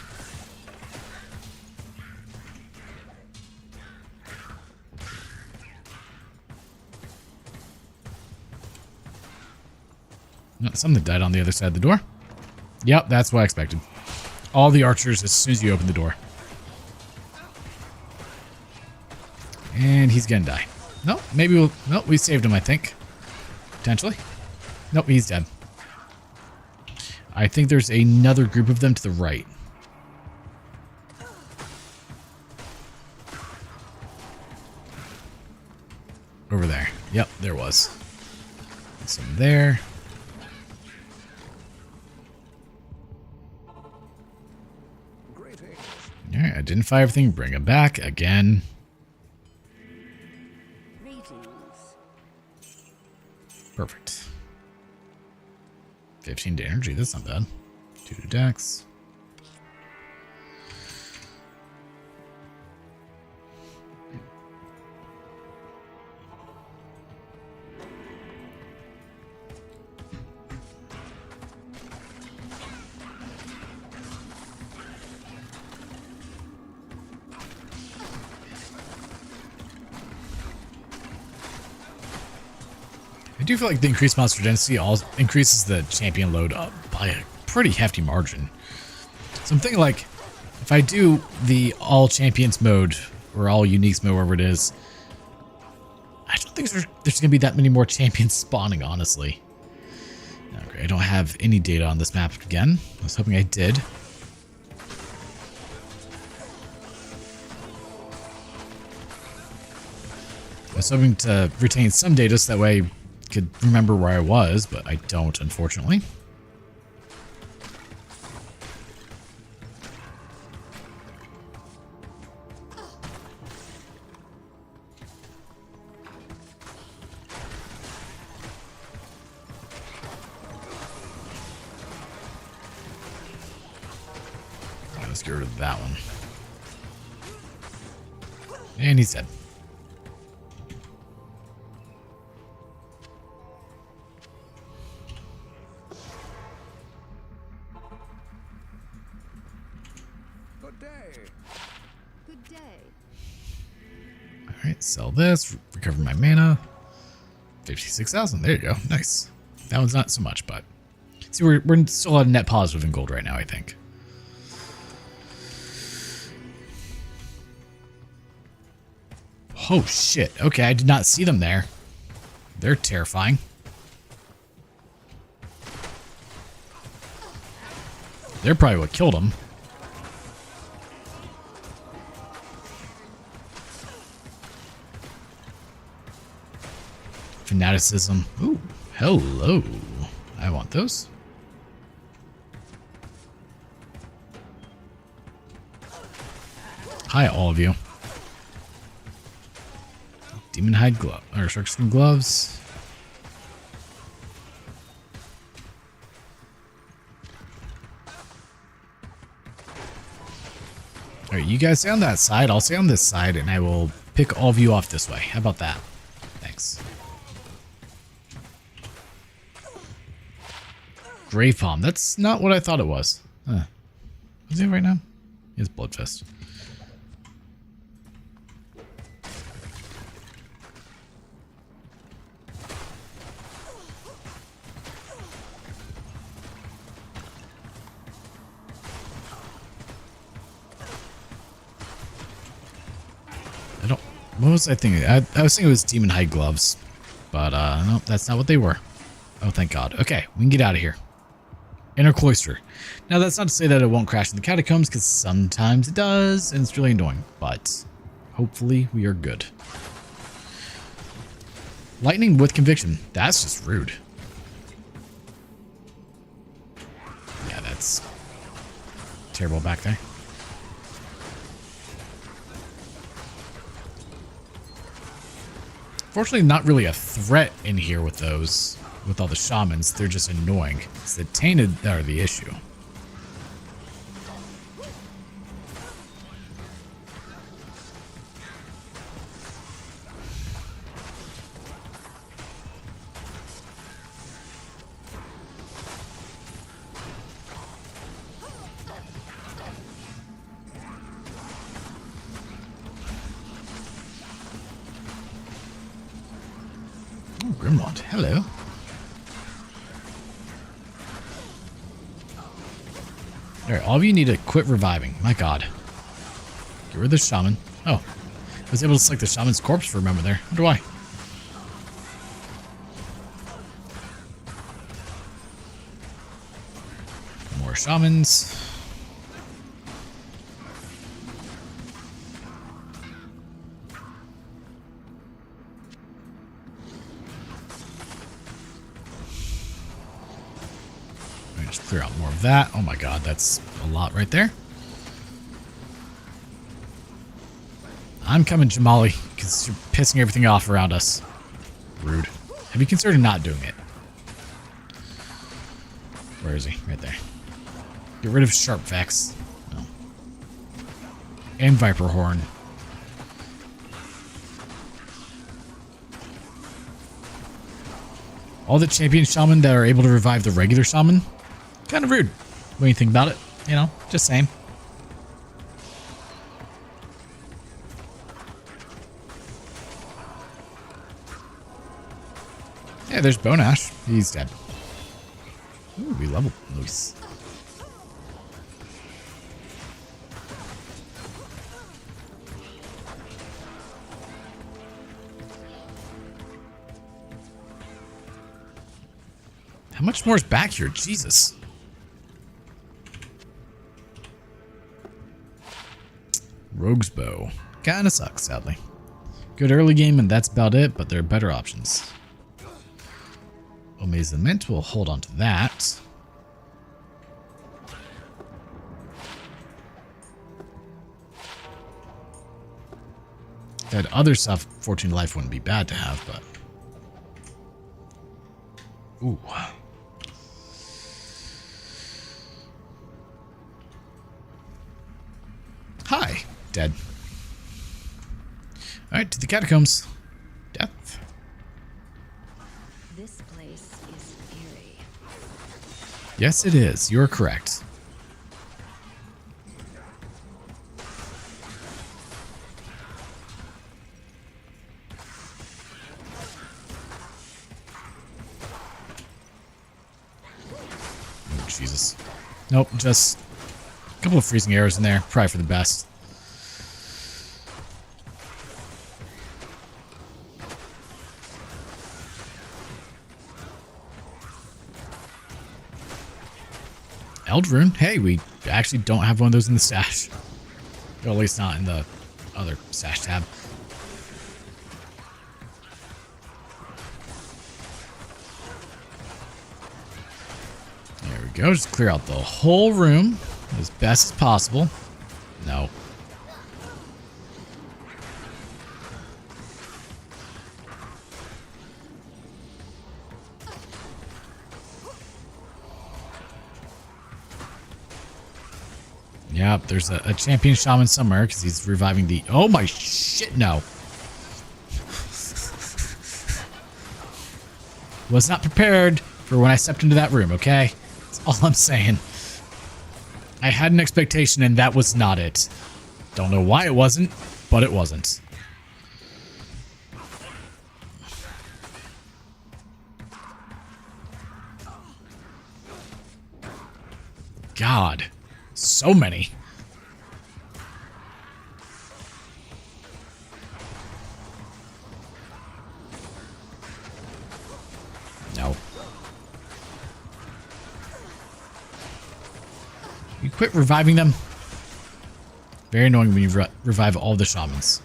No, something died on the other side of the door. Yep, that's what I expected. All the archers as soon as you open the door. And he's gonna die. No, maybe we'll... no, we saved him, I think. Potentially. Nope, he's dead. I think there's another group of them to the right. Over there. Yep, there was. Some there. Alright, identify everything, bring it back again. Perfect. 15 to energy, that's not bad. 2 to dex. I do feel like the increased monster density also increases the champion load up by a pretty hefty margin. So I'm thinking, like, if I do the all champions mode or all uniques mode, wherever it is, I don't think there's going to be that many more champions spawning, honestly. Okay, I don't have any data on this map again. I was hoping I did. I was hoping to retain some data so that way could remember where I was, but I don't, unfortunately. Let's get rid of that one. And he's dead. Alright, sell this. Recover my mana. 56,000. There you go. Nice. That one's not so much, but... See, we're still at a net positive in gold right now, I think. Oh, shit. Okay, I did not see them there. They're terrifying. They're probably what killed them. Fanaticism. Ooh, hello. I want those. Hi, all of you. Demon hide glove or shark skin gloves. All right, you guys stay on that side. I'll stay on this side, and I will pick all of you off this way. How about that? Thanks. Grave Palm. That's not what I thought it was. Huh. Is it right now? It's Bloodfist. What was I thinking? I was thinking it was Demon Hide gloves, but no, that's not what they were. Oh, thank God. Okay, we can get out of here. Inner Cloister. Now, that's not to say that it won't crash in the Catacombs, because sometimes it does, and it's really annoying, but hopefully we are good. Lightning with Conviction. That's just rude. Yeah, that's terrible back there. Fortunately, not really a threat in here with those, with all the shamans. They're just annoying. It's the tainted that are the issue. Grimrod, hello. Alright, all of you need to quit reviving. My God. Get rid of the shaman. Oh. I was able to select the shaman's corpse for a moment there. Wonder why. More shamans. Clear out more of that. Oh my God, that's a lot right there. I'm coming, Jamali, because you're pissing everything off around us. Rude. Have you considered not doing it? Where is he? Right there. Get rid of Sharp Vex. No. And Viper Horn. All the champion shaman that are able to revive the regular shaman. Kind of rude when you think about it, you know, just saying. Yeah, there's Bonash. He's dead. Ooh, we leveled. Nice. How much more is back here? Jesus. Rogue's Bow. Kinda sucks, sadly. Good early game, and that's about it, but there are better options. Amazement, we'll hold on to that. That other stuff, 14 life wouldn't be bad to have, but... Ooh. Hi. Dead. Alright, to the Catacombs. Death. This place is eerie. Yes, it is. You're correct. Jesus. Nope, just a couple of freezing arrows in there. Probably for the best. Eldrune? Hey, we actually don't have one of those in the stash. Or at least not in the other stash tab. There we go. Just clear out the whole room as best as possible. No. Yep, there's a champion shaman somewhere because he's reviving the... Oh my shit, no. Was not prepared for when I stepped into that room, okay? That's all I'm saying. I had an expectation and that was not it. Don't know why it wasn't, but it wasn't. God. So many. No. You quit reviving them. Very annoying when you revive all the shamans.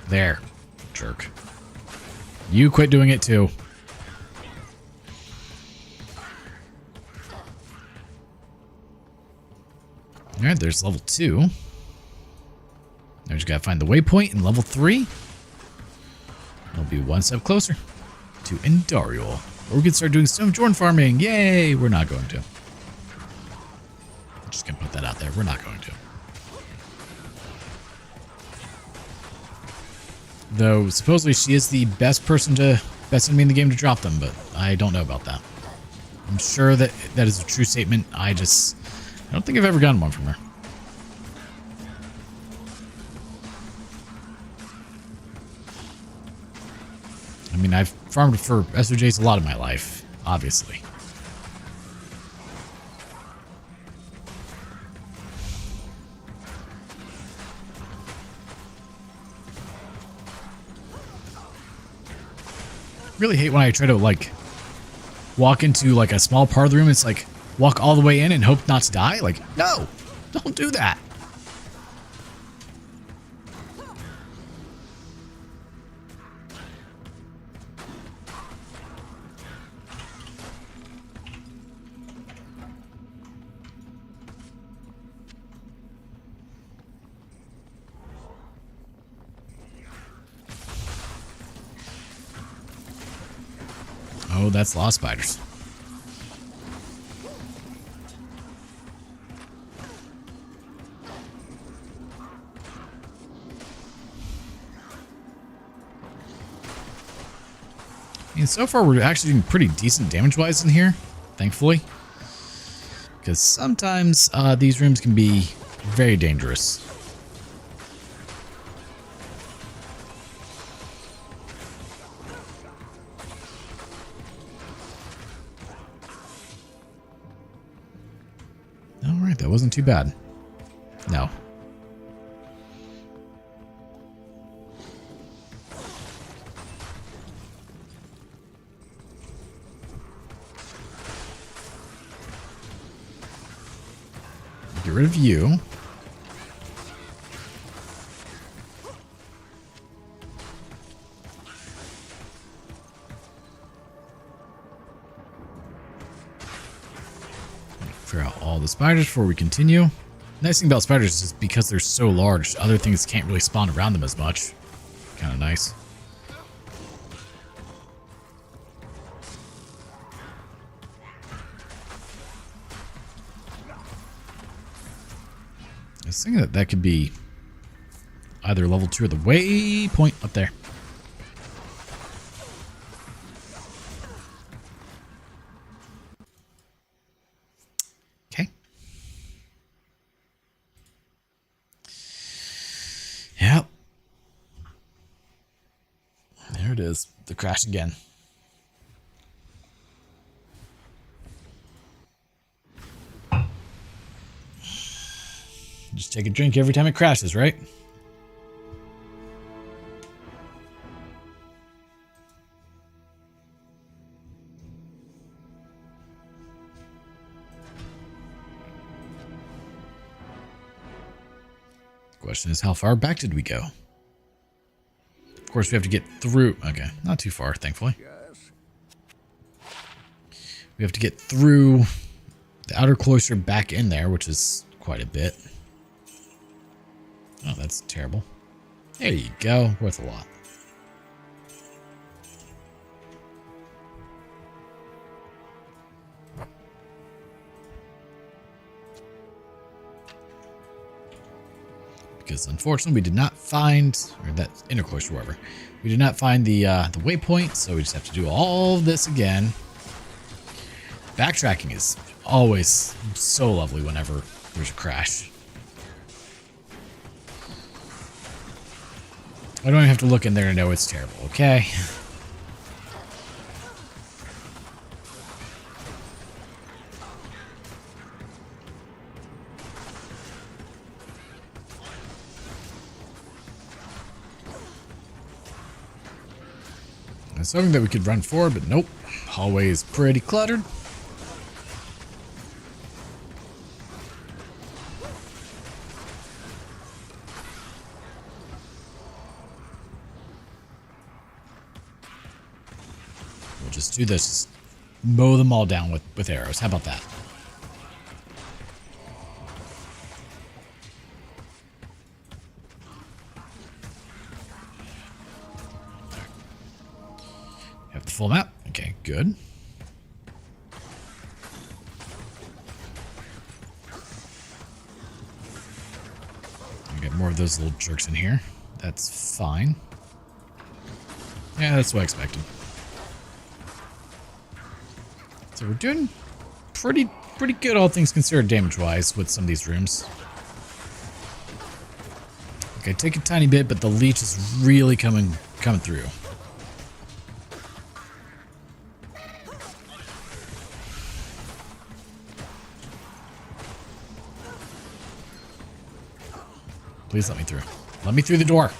There. Jerk. You quit doing it too. Alright, there's level 2. Now we just gotta find the waypoint in level 3. We'll be one step closer to Endariel. Or we can start doing some Jorn farming. Yay! We're not going to. I'm just gonna put that out there. We're not going to. Though, supposedly she is the best enemy in the game to drop them, but I don't know about that. I'm sure that that is a true statement. I don't think I've ever gotten one from her. I mean, I've farmed for SOJs a lot of my life, obviously. Really hate when I try to like walk into like a small part of the room. It's like walk all the way in and hope not to die. Like, no, don't do that. Oh, that's lost spiders. And so far, we're actually doing pretty decent damage-wise in here, thankfully. Because sometimes these rooms can be very dangerous. Alright, that wasn't too bad. No. Get rid of you. Clear out all the spiders before we continue. Nice thing about spiders is because they're so large, other things can't really spawn around them as much. Kind of nice. I was thinking that could be either level 2 or the waypoint up there. Okay. There it is. The crash again. Just take a drink every time it crashes, right? The question is, how far back did we go? Of course, we have to get through. Okay, not too far, thankfully. We have to get through the outer cloister back in there, which is quite a bit. Oh, that's terrible. There you go. Worth a lot. Because unfortunately we did not find, or that inner cloister, wherever, we did not find the waypoint, so we just have to do all this again. Backtracking is always so lovely whenever there's a crash. I don't even have to look in there to know it's terrible, okay? I was hoping that we could run forward, but nope. Hallway is pretty cluttered. We'll just do this. Just mow them all down with arrows. How about that? Have the full map. Okay, good. We get more of those little jerks in here. That's fine. Yeah, that's what I expected. So we're doing pretty good, all things considered, damage-wise, with some of these rooms. Okay, take a tiny bit, but the leech is really coming through. Please let me through. Let me through the door.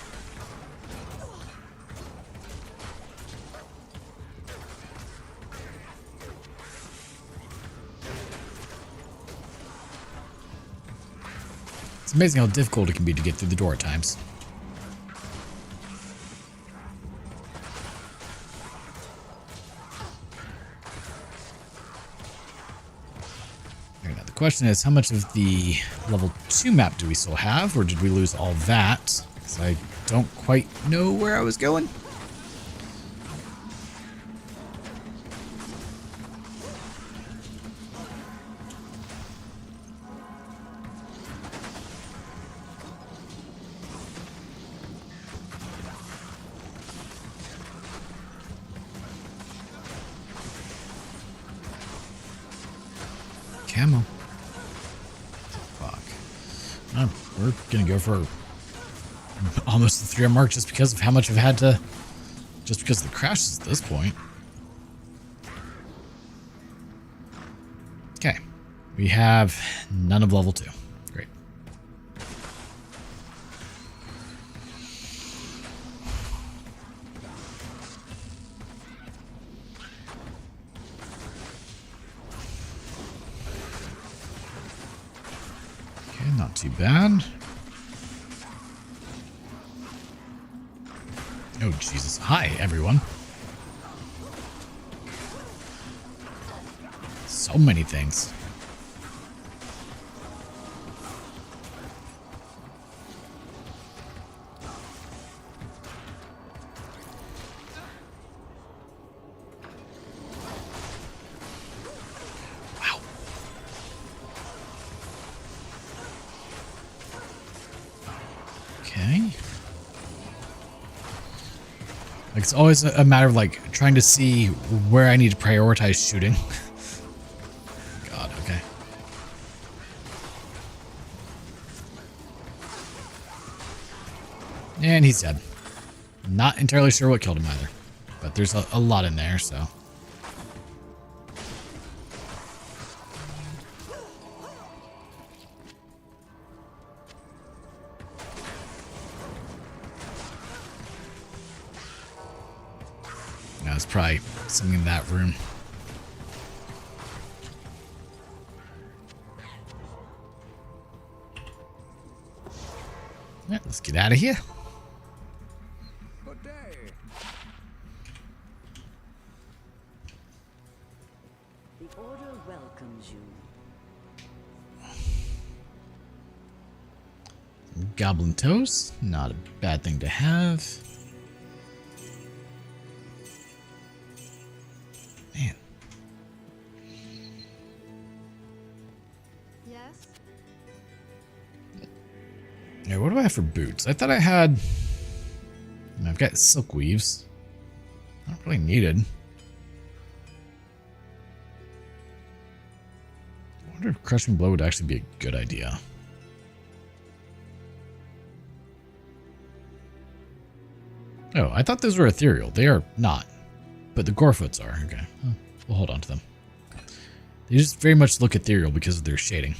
It's amazing how difficult it can be to get through the door at times. Now the question is, how much of the level 2 map do we still have, or did we lose all that? Because I don't quite know where I was going. Camo. Fuck. We're gonna go for almost the 3-hour mark just because of how much I've had to. Just because of the crashes at this point. Okay. We have none of level 2. Great. Not too bad. Oh, Jesus. Hi, everyone. So many things. Okay. Like, it's always a matter of, like, trying to see where I need to prioritize shooting. God, okay. And he's dead. Not entirely sure what killed him either. But there's a lot in there, so. It's probably something in that room. Yeah, let's get out of here. Good day. The Order welcomes you. Goblin toast, not a bad thing to have. Man. Yes? Yeah, what do I have for boots? I thought I had... I've got silk weaves. Not really needed. I wonder if crushing blow would actually be a good idea. Oh, I thought those were ethereal. They are not. But the Gorefoots are. Okay. We'll hold on to them. They just very much look ethereal because of their shading.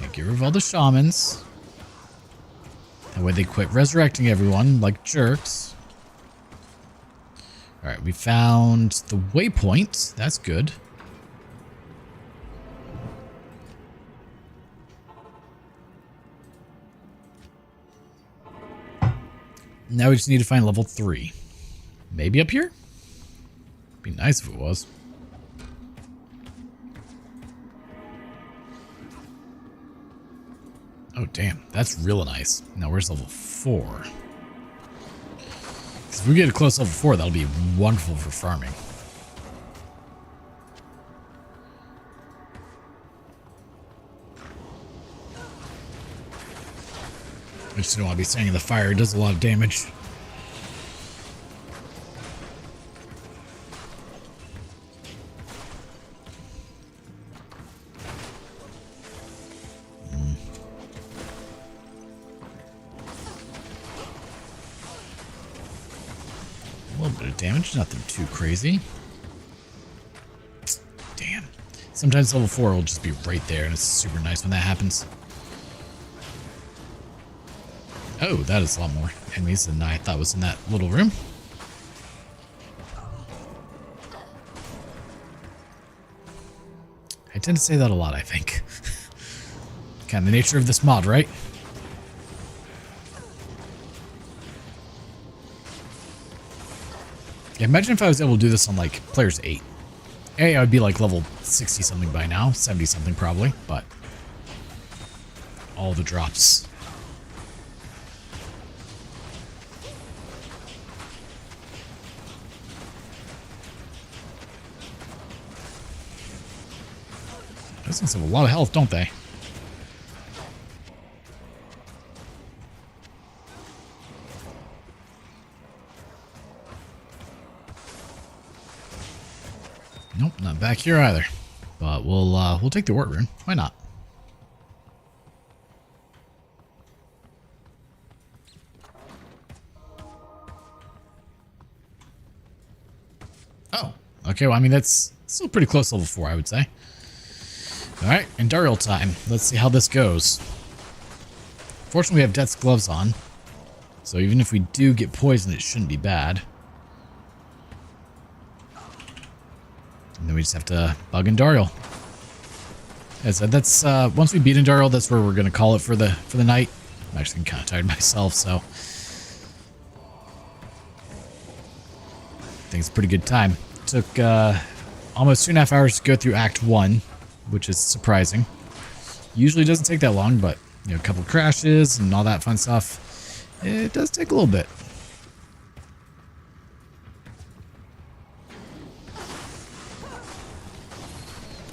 Yeah, get rid of all the shamans. That way they quit resurrecting everyone like jerks. Alright, we found the waypoint. That's good. Now we just need to find level 3. Maybe up here? Be nice if it was. Oh, damn. That's real nice. Now, where's level 4? If we get a close level 4, that'll be wonderful for farming. I just don't want to be standing in the fire. It does a lot of damage. A little bit of damage, nothing too crazy. Damn. Sometimes level 4 will just be right there, and it's super nice when that happens. Oh, that is a lot more enemies than I thought was in that little room. I tend to say that a lot, I think. Kind of the nature of this mod, right? Yeah, imagine if I was able to do this on, like, players 8. I would be, like, level 60-something by now. 70-something, probably. But all the drops. Those things have a lot of health, don't they? Nope, not back here either. But we'll take the wart rune. Why not? Oh, okay. Well, I mean that's still pretty close to level 4, I would say. All right, Endurial time. Let's see how this goes. Fortunately, we have Death's gloves on, so even if we do get poisoned, it shouldn't be bad. And then we just have to bug Endurial. As I said, that's once we beat Endurial, that's where we're gonna call it for the night. I'm actually kind of tired myself, so I think it's a pretty good time. Took almost 2.5 hours to go through Act 1, which is surprising. Usually doesn't take that long, but you know, a couple crashes and all that fun stuff, it does take a little bit.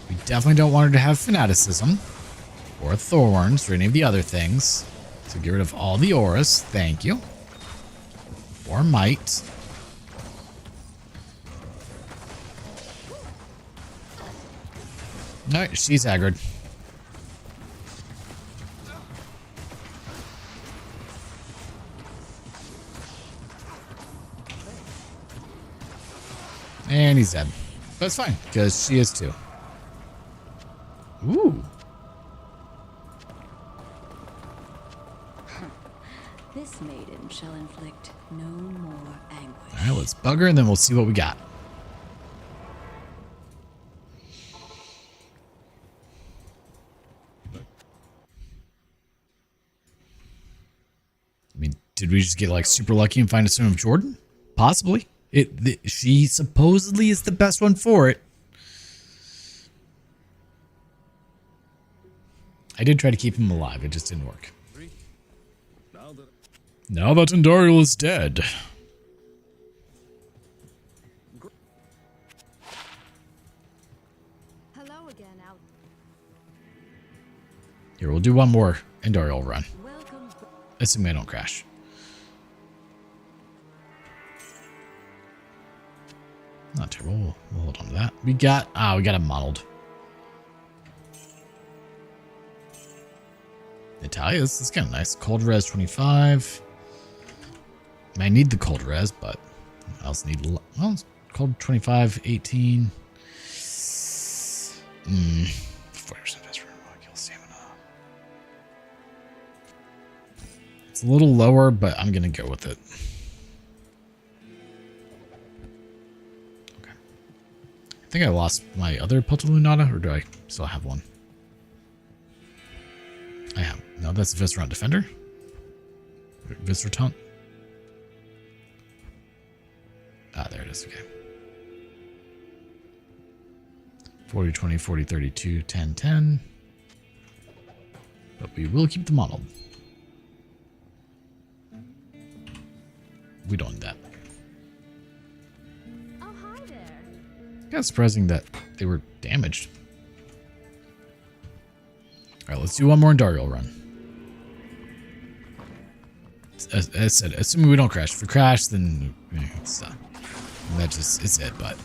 We definitely don't want her to have fanaticism or thorns or any of the other things. So get rid of all the auras, thank you. Or might. Alright, she's aggroed. And he's dead. But it's fine, because she is too. Ooh. This maiden shall inflict no more anguish. Alright, let's bug her and then we'll see what we got. I mean, did we just get like super lucky and find a Stone of Jordan? Possibly. She supposedly is the best one for it. I did try to keep him alive, it just didn't work. Now that Andariel is dead. Hello again, out. Here, we'll do one more Andariel run. Welcome. Assuming I don't crash. Not terrible. We'll hold on to that. We got a modeled. Natalia's. This is kind of nice. Cold res 25. I need the cold res, but I also need cold 25, 18. 40% faster molecule stamina. It's a little lower, but I'm gonna go with it. Okay. I think I lost my other Potalunata, or do I still have one? I have. No, that's the Viscerant Defender. Viscerant. Ah, there it is. Okay. 40, 20, 40, 32, 10, 10. But we will keep the model. We don't need that. Oh, hi there. Kind of surprising that they were damaged. Alright, let's do one more Andariel run. As I said, assuming we don't crash. If we crash, then it's that just it's it, but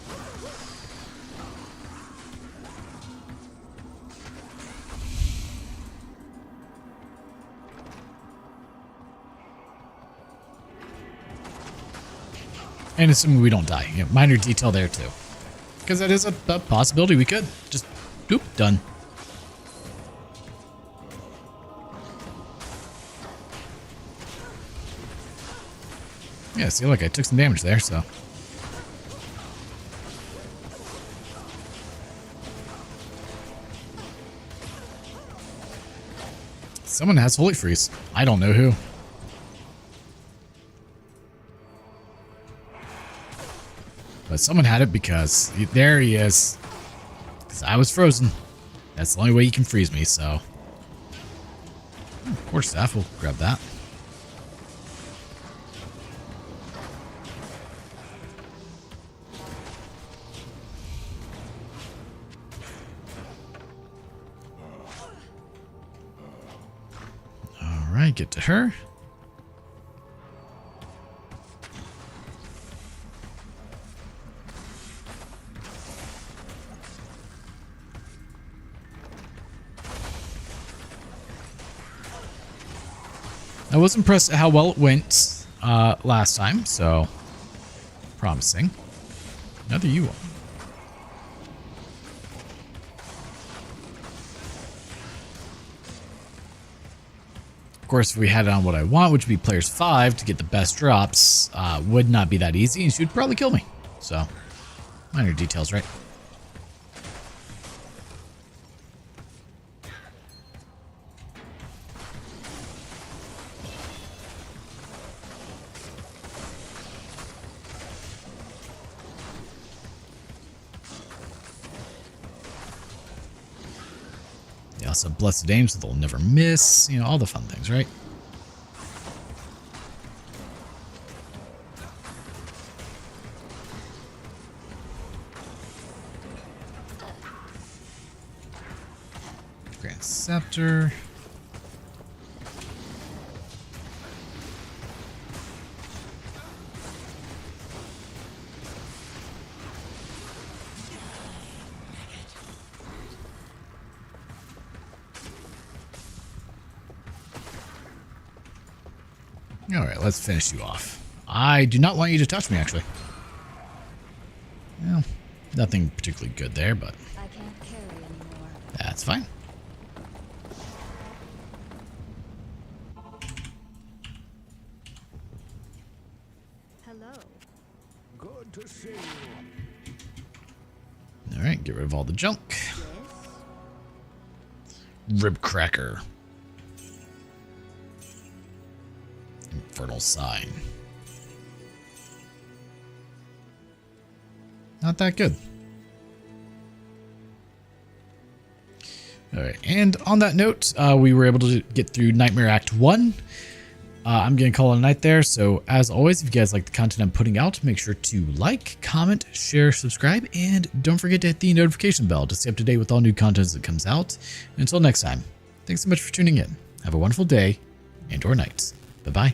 and assuming we don't die. You know, minor detail there too. Because that is a possibility we could. Just boop, done. Yeah, see, look, I took some damage there, so. Someone has Holy Freeze. I don't know who. But someone had it because there he is. Because I was frozen. That's the only way you can freeze me, so. Of course, staff will grab that. Alright, get to her. I was impressed at how well it went last time, so promising. Another you one. Of course, if we had it on what I want, which would be players 5 to get the best drops, would not be that easy, and she would probably kill me. So, minor details, right? They also have blessed aim, so they'll never miss. You know, all the fun things, right? Grand Scepter. Alright, let's finish you off. I do not want you to touch me, actually. Well, nothing particularly good there, but I can't carry anymore. that's fine. Hello. Good to see you. Alright, get rid of all the junk. Yes. Rib cracker. Infernal sign. Not that good. Alright, and on that note, we were able to get through Nightmare Act 1. I'm going to call it a night there, so as always, if you guys like the content I'm putting out, make sure to like, comment, share, subscribe, and don't forget to hit the notification bell to stay up to date with all new content that comes out. Until next time, thanks so much for tuning in. Have a wonderful day and or night. Bye-bye.